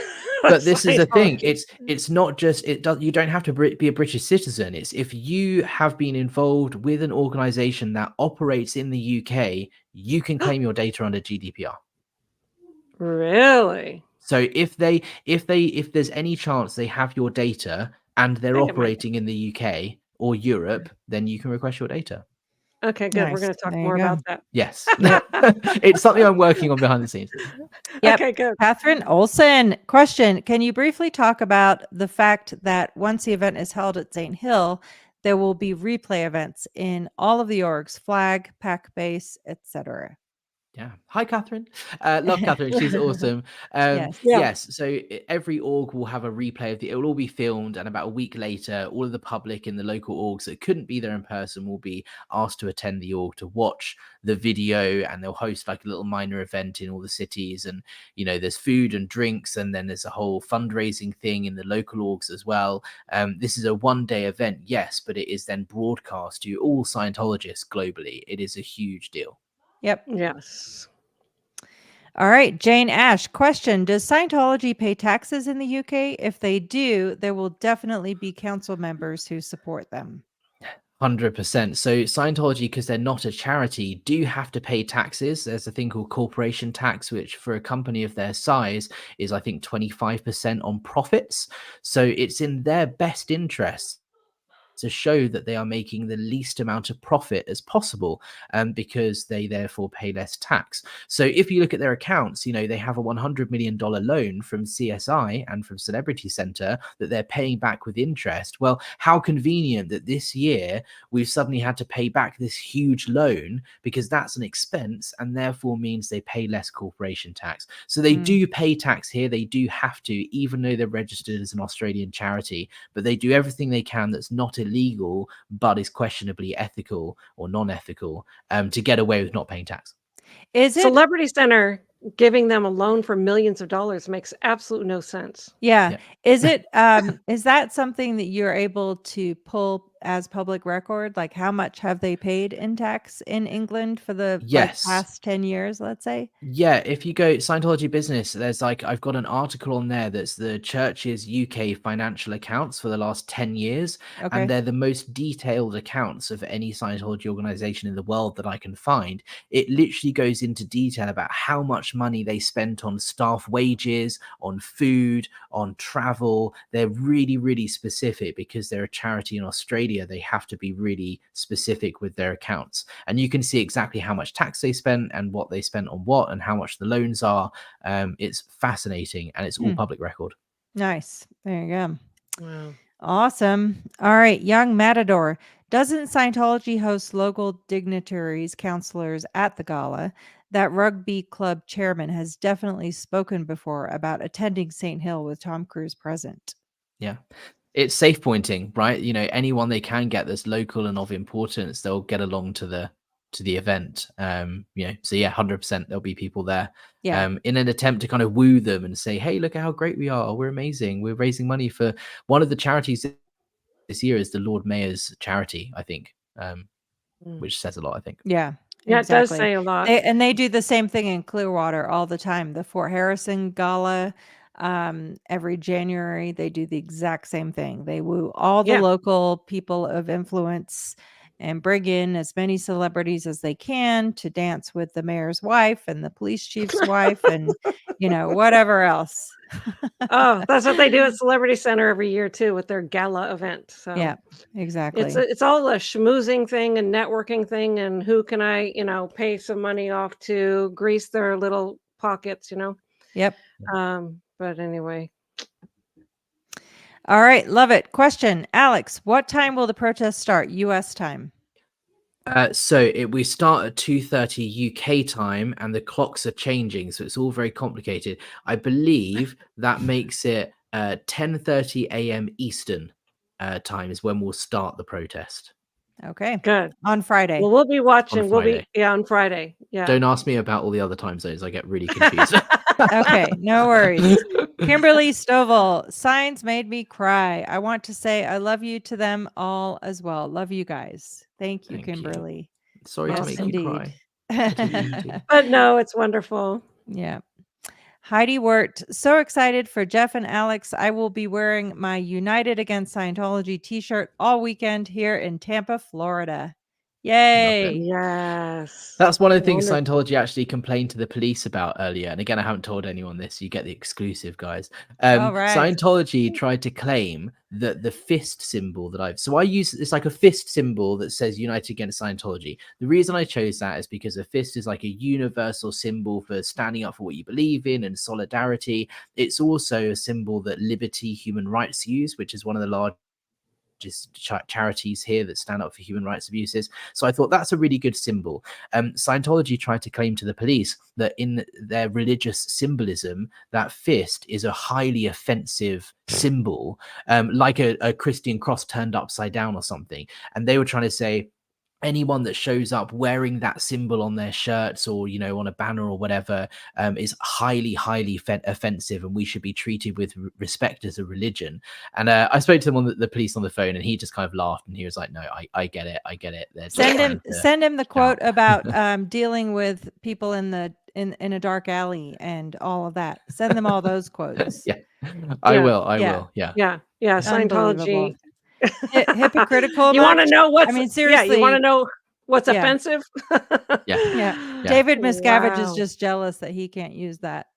But this is the thing. It's not just you don't have to be a British citizen. It's if you have been involved with an organization that operates in the UK, you can claim your data under GDPR. Really? So if there's any chance they have your data and they're think it might be. operating in the UK or Europe, then you can request your data. Okay, good. We're Nice. going to talk There you more go. about that. Yes. It's something I'm working on behind the scenes. Yep. Okay, good. Catherine Olson, question. Can you briefly talk about the fact that once the event is held at Saint Hill, there will be replay events in all of the orgs, flag, pack base, etc. Yeah. Hi, Catherine. Love Catherine. She's awesome. Yes. Yeah. Yes. So every org will have a replay of it will all be filmed, and about a week later, all of the public in the local orgs that couldn't be there in person will be asked to attend the org to watch the video, and they'll host like a little minor event in all the cities. And, there's food and drinks, and then there's a whole fundraising thing in the local orgs as well. This is a one-day event, yes, but it is then broadcast to all Scientologists globally. It is a huge deal. Yep. Yes. All right. Jane Ash, question. Does Scientology pay taxes in the UK? If they do, there will definitely be council members who support them. 100%. So Scientology, because they're not a charity, do have to pay taxes. There's a thing called corporation tax, which for a company of their size is, I think, 25% on profits. So it's in their best interest to show that they are making the least amount of profit as possible, because they therefore pay less tax. So if you look at their accounts, they have a $100 million loan from CSI and from Celebrity Center that they're paying back with interest. Well, how convenient that this year we've suddenly had to pay back this huge loan, because that's an expense and therefore means they pay less corporation tax. So they do pay tax here. They do have to, even though they're registered as an Australian charity, but they do everything they can that's not illegal but is questionably ethical or non-ethical, to get away with not paying tax. Is it? Celebrity Center giving them a loan for millions of dollars makes absolutely no sense. Yeah. Is it? Is that something that you're able to pull as public record? Like, how much have they paid in tax in England for the past 10 years, let's say? Yeah, if you go Scientology Business, there's I've got an article on there that's the church's UK financial accounts for the last 10 years. Okay. And they're the most detailed accounts of any Scientology organization in the world that I can find. It literally goes into detail about how much money they spent on staff wages, on food, on travel. They're really, really specific because they're a charity in Australia. They have to be really specific with their accounts. And you can see exactly how much tax they spent and what they spent on what and how much the loans are. It's fascinating, and it's all public record. Nice. There you go. Wow. Awesome. All right. Young Matador. Doesn't Scientology host local dignitaries, counselors at the gala? That rugby club chairman has definitely spoken before about attending Saint Hill with Tom Cruise present. Yeah. It's safe pointing, right? Anyone they can get that's local and of importance, they'll get along to the event. So yeah, 100% there'll be people there. Yeah. In an attempt to kind of woo them and say, hey, look at how great we are. We're amazing. We're raising money for one of the charities this year is the Lord Mayor's charity, I think. Which says a lot, I think. Yeah. Yeah, exactly. it does say a lot. They do the same thing in Clearwater all the time. The Fort Harrison Gala, every January, they do the exact same thing. They woo all the local people of influence and bring in as many celebrities as they can to dance with the mayor's wife and the police chief's wife and, whatever else. Oh, that's what they do at Celebrity Center every year too with their gala event. So Yeah, exactly. it's all a schmoozing thing and networking thing, and who can I, pay some money off to grease their little pockets, Yep. But anyway. All right, love it. Question, Alex, what time will the protest start? US time. We start at 2:30 UK time, and the clocks are changing, so it's all very complicated. I believe that makes it 10:30 a.m. Eastern time is when we'll start the protest. Okay, Good. On Friday. Well, we'll be watching. Friday. On Friday. Yeah. Don't ask me about all the other time zones. I get really confused. Okay, no worries. Kimberly Stovall, signs made me cry. I want to say I love you to them all as well. Love you guys. Thank you, Thank you. Kimberly. Sorry to make you cry. But no, it's wonderful. Yeah. Heidi Wirt, so excited for Jeff and Alex. I will be wearing my United Against Scientology t-shirt all weekend here in Tampa, Florida. Yay. Yes. That's one of the things Wonderful. Scientology actually complained to the police about earlier. And again, I haven't told anyone this. You get the exclusive, guys. All right. Scientology tried to claim that the fist symbol that I use, it's like a fist symbol that says United Against Scientology. The reason I chose that is because a fist is like a universal symbol for standing up for what you believe in and solidarity. It's also a symbol that Liberty Human Rights use, which is one of the largest charities here that stand up for human rights abuses. So I thought that's a really good symbol. Scientology tried to claim to the police that in their religious symbolism, that fist is a highly offensive symbol, like a Christian cross turned upside down or something. And they were trying to say, anyone that shows up wearing that symbol on their shirts or, you know, on a banner or whatever, is highly offensive, and we should be treated with respect as a religion. And I spoke to him on the police on the phone, and he just kind of laughed, and he was like, no, I get it. They're just Send him the quote about dealing with people in a dark alley and all of that. Send them all those quotes. Yeah, I will. Yeah. Scientology. Hypocritical. You want to know what's? I mean, seriously. Yeah, you want to know what's Yeah. offensive? Yeah. David Miscavige is Wow. just jealous that he can't use that.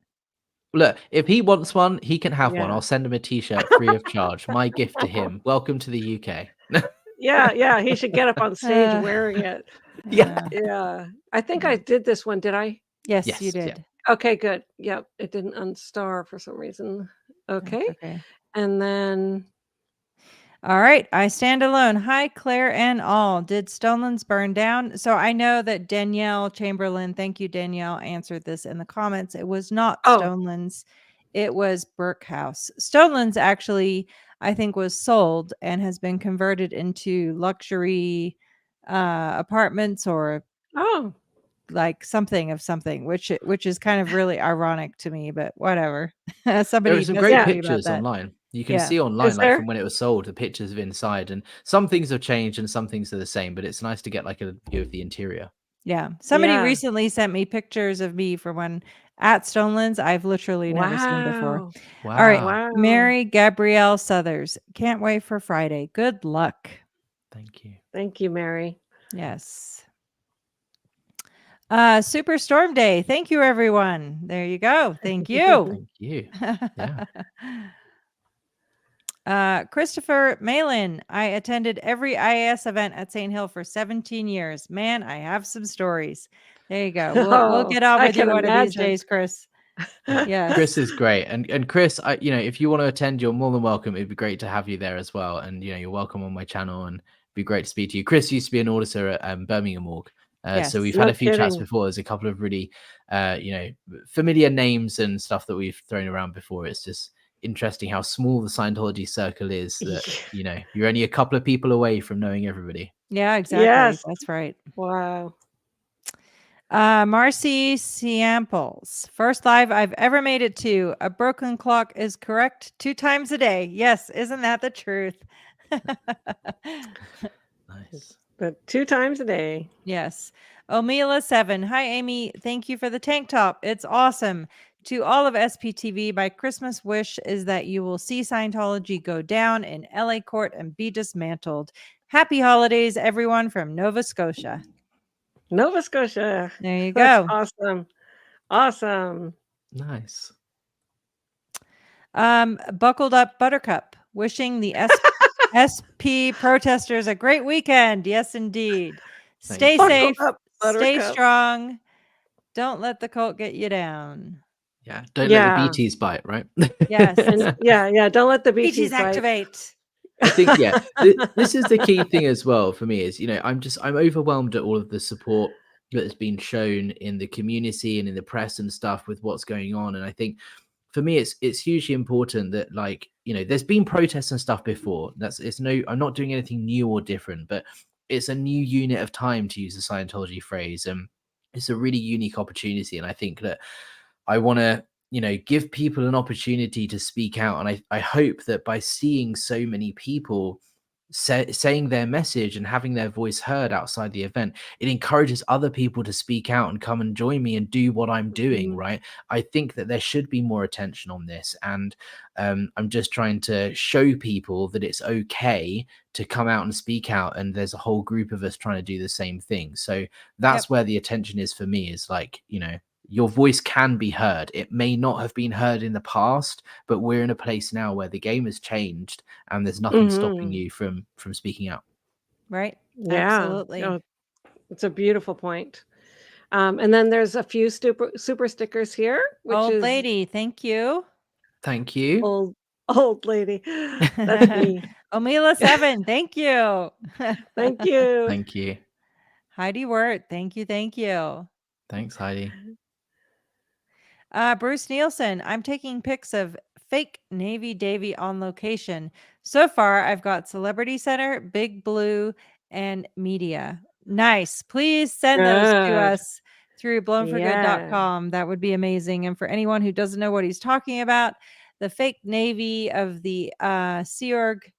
Look, if he wants one, he can have one. Yeah. I'll send him a t-shirt free of charge. My gift to him. Welcome to the UK. Yeah. He should get up on stage wearing it. Yeah. Yeah. I think I did this one. Did I? Yes, Yes, you yeah. did. Okay, good. Yep. It didn't unstar for some reason. Okay. Okay. And then. All right. I stand alone. Hi, Claire and all. Did Stonelands burn down? So I know that Danielle Chamberlain, thank you, Danielle, answered this in the comments. It was not Stonelands. It was Burke House. Stonelands actually, I think, was sold and has been converted into luxury apartments or like something, which is kind of really ironic to me, but whatever. Somebody there are some messaged great me about pictures that. online. You can see online, like from when it was sold, the pictures of inside, and some things have changed and some things are the same, but it's nice to get like a view of the interior. Yeah. Somebody recently sent me pictures of me from when at Stonelands. I've literally never seen before. Wow. All right. Mary Gabrielle Southers. Can't wait for Friday. Good luck. Thank you. Thank you, Mary. Yes. Super Storm Day. Thank you, everyone. There you go. Thank you. Thank you. Yeah. Christopher Malin. I attended every IAS event at Saint Hill for 17 years. Man, I have some stories. There you go. We'll get on with you one of these days, Chris. Yeah. Chris is great. And Chris, if you want to attend, you're more than welcome. It'd be great to have you there as well. And you're welcome on my channel, and it'd be great to speak to you. Chris used to be an auditor at Birmingham Org. So we've had a few chats before. There's a couple of really, familiar names and stuff that we've thrown around before. It's just interesting how small the Scientology circle is. That you're only a couple of people away from knowing everybody. Yeah, exactly. Yes. That's right. Wow. Marcy Samples. First live I've ever made it to. A broken clock is correct 2 times a day. Yes, isn't that the truth? Nice. But 2 times a day. Yes. Omila 7. Hi, Amy. Thank you for the tank top. It's awesome. To all of SPTV, my Christmas wish is that you will see Scientology go down in LA court and be dismantled. Happy holidays, everyone from Nova Scotia. Nova Scotia. There you go. Awesome. Nice. Buckled up Buttercup. Wishing the SP protesters a great weekend. Yes, indeed. Stay safe. Stay strong. Don't let the cult get you down. Yeah. Don't let the BTs bite, right? Yes. Yeah. Don't let the BTs activate. I think, this is the key thing as well for me is, I'm overwhelmed at all of the support that has been shown in the community and in the press and stuff with what's going on. And I think for me, it's hugely important that, there's been protests and stuff before. I'm not doing anything new or different, but it's a new unit of time, to use the Scientology phrase. And it's a really unique opportunity. And I think that I want to, give people an opportunity to speak out. And I hope that by seeing so many people saying their message and having their voice heard outside the event, it encourages other people to speak out and come and join me and do what I'm doing, right? I think that there should be more attention on this, and I'm just trying to show people that it's okay to come out and speak out, and there's a whole group of us trying to do the same thing. So that's where the attention is for me, is like, you know, your voice can be heard. It may not have been heard in the past, but we're in a place now where the game has changed and there's nothing stopping you from speaking out. Right. Yeah. Absolutely. Oh, it's a beautiful point. And then there's a few super stickers here, which Old is lady, thank you. Thank you. old lady. That's me. Omila7, thank you. Thank you. Thank you. Heidi Wirt, thank you. Thanks, Heidi. Bruce Nielsen, I'm taking pics of fake Navy Davy on location. So far, I've got Celebrity Center, Big Blue, and Media. Nice. Please send those to Good. us through blownforgood.com. That would be amazing. And for anyone who doesn't know what he's talking about, the fake Navy of the Sea Org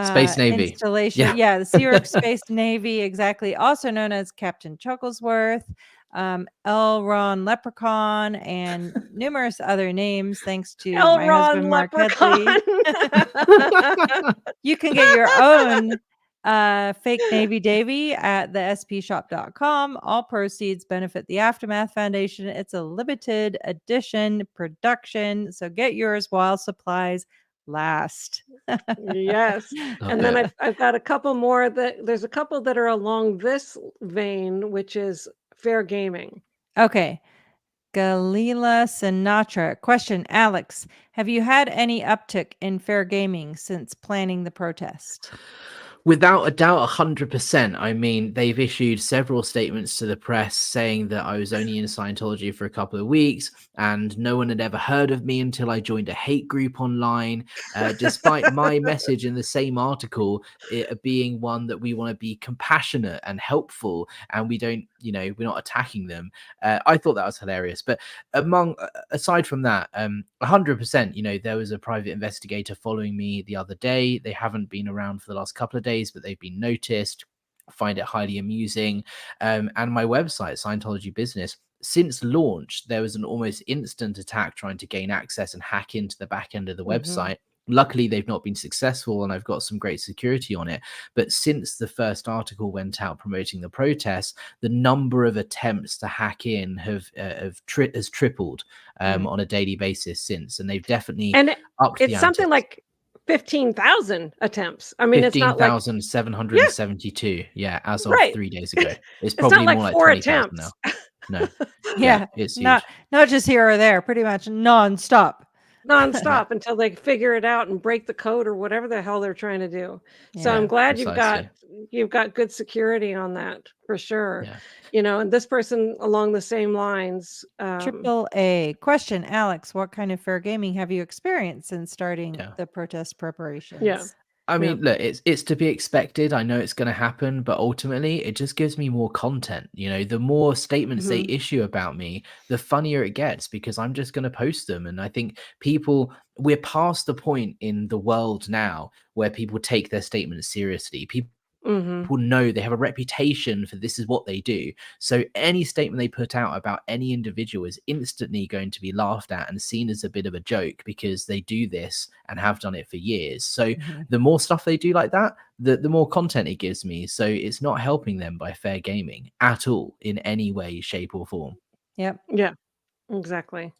Space Navy installation. Yeah, the Sea Org Space Navy, exactly. Also known as Captain Chucklesworth, L. Ron Leprechaun, and numerous other names, thanks to L. my Ron husband, Mark Headley. Leprechaun. You can get your own fake Navy Davy at the spshop.com. All proceeds benefit the Aftermath Foundation. It's a limited edition production, so get yours while supplies last. Yes. And then I've got a couple more there's a couple that are along this vein, which is fair gaming. Okay. Galila Sinatra. Question, Alex, have you had any uptick in fair gaming since planning the protest? Without a doubt, 100%. I mean, they've issued several statements to the press saying that I was only in Scientology for a couple of weeks and no one had ever heard of me until I joined a hate group online, despite my message in the same article it being one that we want to be compassionate and helpful and we don't, you know, we're not attacking them. I thought that was hilarious. But aside from that, 100%, you know, there was a private investigator following me the other day. They haven't been around for the last couple of days, but they've been noticed. I find it highly amusing. And my website, Scientology Business, since launch, there was an almost instant attack trying to gain access and hack into the back end of the website. Luckily, they've not been successful and I've got some great security on it. But since the first article went out promoting the protests, the number of attempts to hack in has tripled on a daily basis since. And they've definitely upped the ante. It's something like 15,000 attempts. I mean, 15,772. Yeah, as of 3 days ago. It's probably not like more like 4 20,000 attempts. now. No. Yeah, it's huge. Not just here or there, pretty much nonstop Until they figure it out and break the code or whatever the hell they're trying to do. So I'm glad you've got good security on that for sure. Yeah. You know, and this person along the same lines. Triple A. Question, Alex, what kind of fair gaming have you experienced since starting the protest preparations? Yeah. I mean, look, it's to be expected. I know it's going to happen, but ultimately it just gives me more content. You know, the more statements they issue about me, the funnier it gets because I'm just going to post them. And I think we're past the point in the world now where people take their statements seriously. People know they have a reputation for this is what they do. So any statement they put out about any individual is instantly going to be laughed at and seen as a bit of a joke because they do this and have done it for years. So the more stuff they do like that, the more content it gives me. So it's not helping them by fair gaming at all in any way, shape or form. Yep. Yeah, exactly.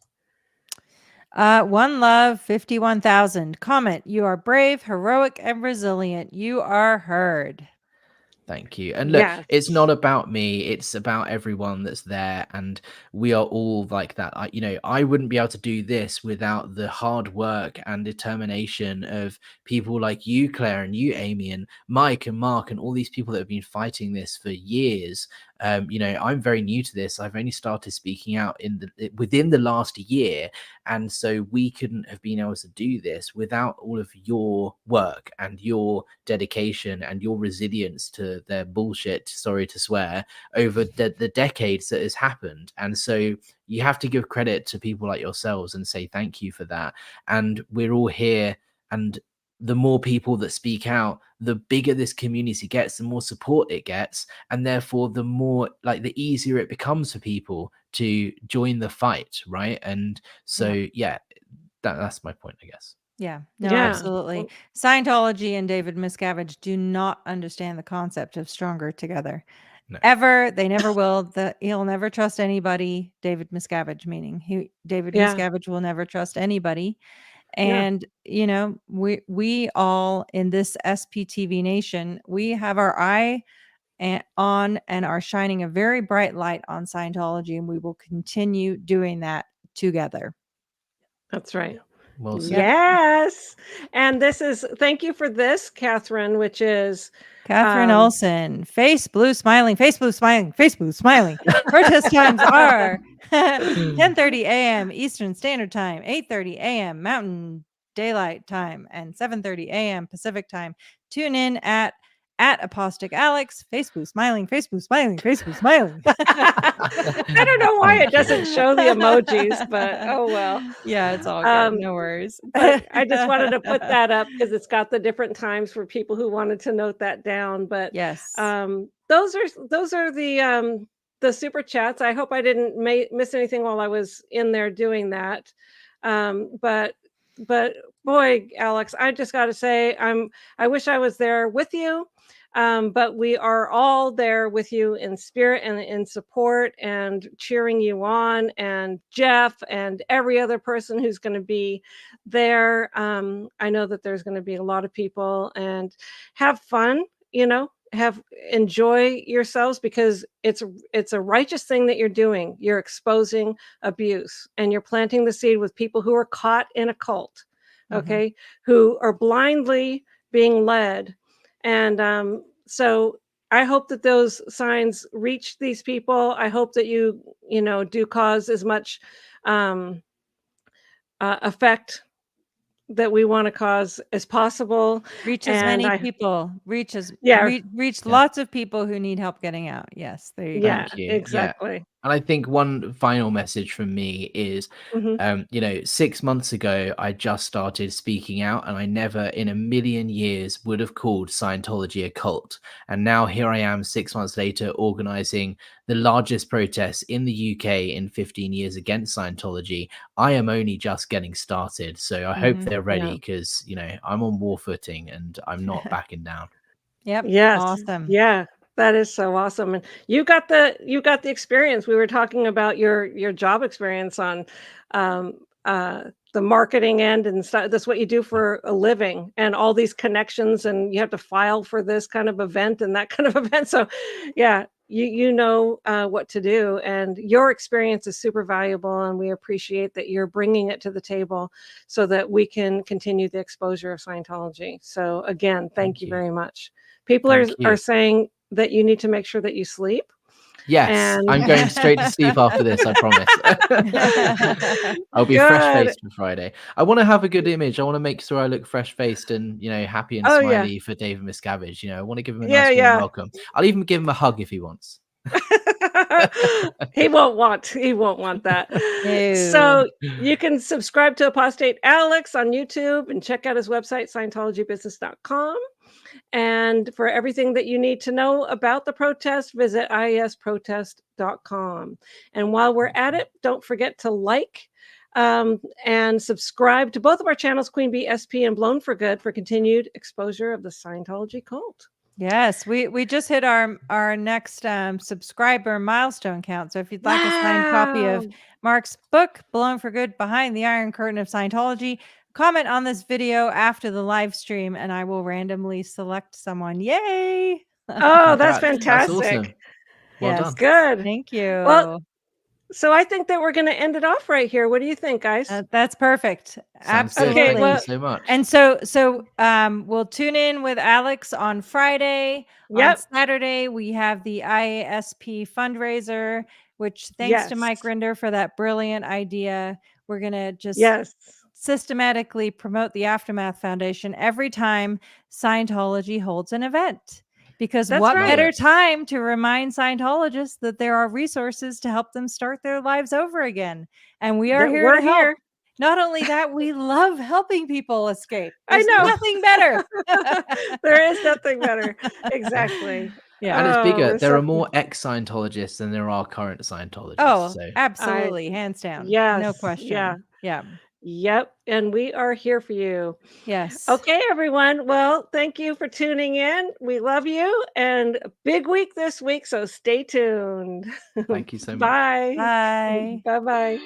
One Love 51,000. Comment, you are brave, heroic, and resilient. You are heard. Thank you. And look, it's not about me. It's about everyone that's there. And we are all like that. I wouldn't be able to do this without the hard work and determination of people like you, Claire, and you, Amy, and Mike and Mark, and all these people that have been fighting this for years. I'm very new to this. I've only started speaking out within the last year. And so we couldn't have been able to do this without all of your work and your dedication and your resilience to their bullshit, sorry to swear, over the decades that has happened. And so you have to give credit to people like yourselves and say thank you for that. And we're all here. And the more people that speak out, the bigger this community gets, the more support it gets, and therefore the more, like, the easier it becomes for people to join the fight, right? And so that's my point, I guess. Yeah, no, Yeah. absolutely. Scientology and David Miscavige do not understand the concept of stronger together. No. Ever. They never will. He'll never trust anybody. David Miscavige, meaning David Yeah. Miscavige will never trust anybody. And we all in this SPTV nation, we have our eye on and are shining a very bright light on Scientology, and we will continue doing that together. That's right. Well said. Yes. And thank you for this, Catherine, which is Catherine Olson, face blue smiling, face blue smiling, face blue smiling. Protest times are 10:30 a.m. Eastern Standard Time, 8:30 a.m. Mountain Daylight Time, and 7:30 a.m. Pacific Time. Tune in at Apostate Alex, face blue smiling, face blue smiling, face blue smiling. I don't know why it doesn't show the emojis, but oh well. Yeah, it's all good. No worries. But I just wanted to put that up because it's got the different times for people who wanted to note that down. But yes, those are the super chats. I hope I didn't miss anything while I was in there doing that. But boy, Alex, I just got to say, I wish I was there with you. But we are all there with you in spirit and in support and cheering you on, and Jeff and every other person who's going to be there. I know that there's going to be a lot of people, and have fun, enjoy yourselves, because it's a righteous thing that you're doing. You're exposing abuse, and you're planting the seed with people who are caught in a cult, okay, who are blindly being led. And so I hope that those signs reach these people. I hope that you do cause as much effect that we want to cause as possible. Reach as many people. Reach Yeah. lots of people who need help getting out. Yes, there you go. Yeah, exactly. And I think one final message from me is, 6 months ago, I just started speaking out, and I never in a million years would have called Scientology a cult. And now here I am 6 months later, organizing the largest protests in the UK in 15 years against Scientology. I am only just getting started. So I hope they're ready, because, I'm on war footing and I'm not backing down. Yep. Yes. Awesome. Yeah. That is so awesome. And you got the experience. We were talking about your job experience on the marketing end and stuff. That's what you do for a living, and all these connections, and you have to file for this kind of event and that kind of event. So yeah, you know what to do, and your experience is super valuable, and we appreciate that you're bringing it to the table so that we can continue the exposure of Scientology. So again, thank you very much. People are saying that you need to make sure that you sleep. Yes, I'm going straight to sleep after this, I promise. I'll be fresh-faced for Friday. I want to have a good image. I want to make sure I look fresh-faced and, happy and smiley for David Miscavige. I want to give him a nice warm welcome. I'll even give him a hug if he wants. He won't want that. No. So you can subscribe to Apostate Alex on YouTube and check out his website, Scientologybusiness.com. And for everything that you need to know about the protest, visit iesprotest.com. And while we're at it, don't forget to like and subscribe to both of our channels, Queen Bee SP and Blown for Good, for continued exposure of the Scientology cult. Yes, we just hit our next subscriber milestone count. So if you'd like a signed copy of Mark's book, Blown for Good, Behind the Iron Curtain of Scientology, comment on this video after the live stream, and I will randomly select someone. Yay! Oh, that's fantastic. That's awesome. Well done. Good. Thank you. Well, so I think that we're going to end it off right here. What do you think, guys? That's perfect. Absolutely. Okay, thank you so much. And so we'll tune in with Alex on Friday. Yep. On Saturday, we have the IASP fundraiser, which thanks to Mike Rinder for that brilliant idea. We're going to just systematically promote the Aftermath Foundation every time Scientology holds an event. Because what better time to remind Scientologists that there are resources to help them start their lives over again. And we are here to help. Not only that, we love helping people escape. I There's know. nothing better. There is nothing better. Exactly. Yeah. And it's Oh, bigger. there's There are something- more ex-Scientologists than there are current Scientologists. Oh, So absolutely. Hands down. No Yes, question. yeah. Yeah. Yep. And we are here for you. Yes. Okay, everyone. Well, thank you for tuning in. We love you. And big week this week. So stay tuned. thank you so much. Bye. Bye. Bye-bye.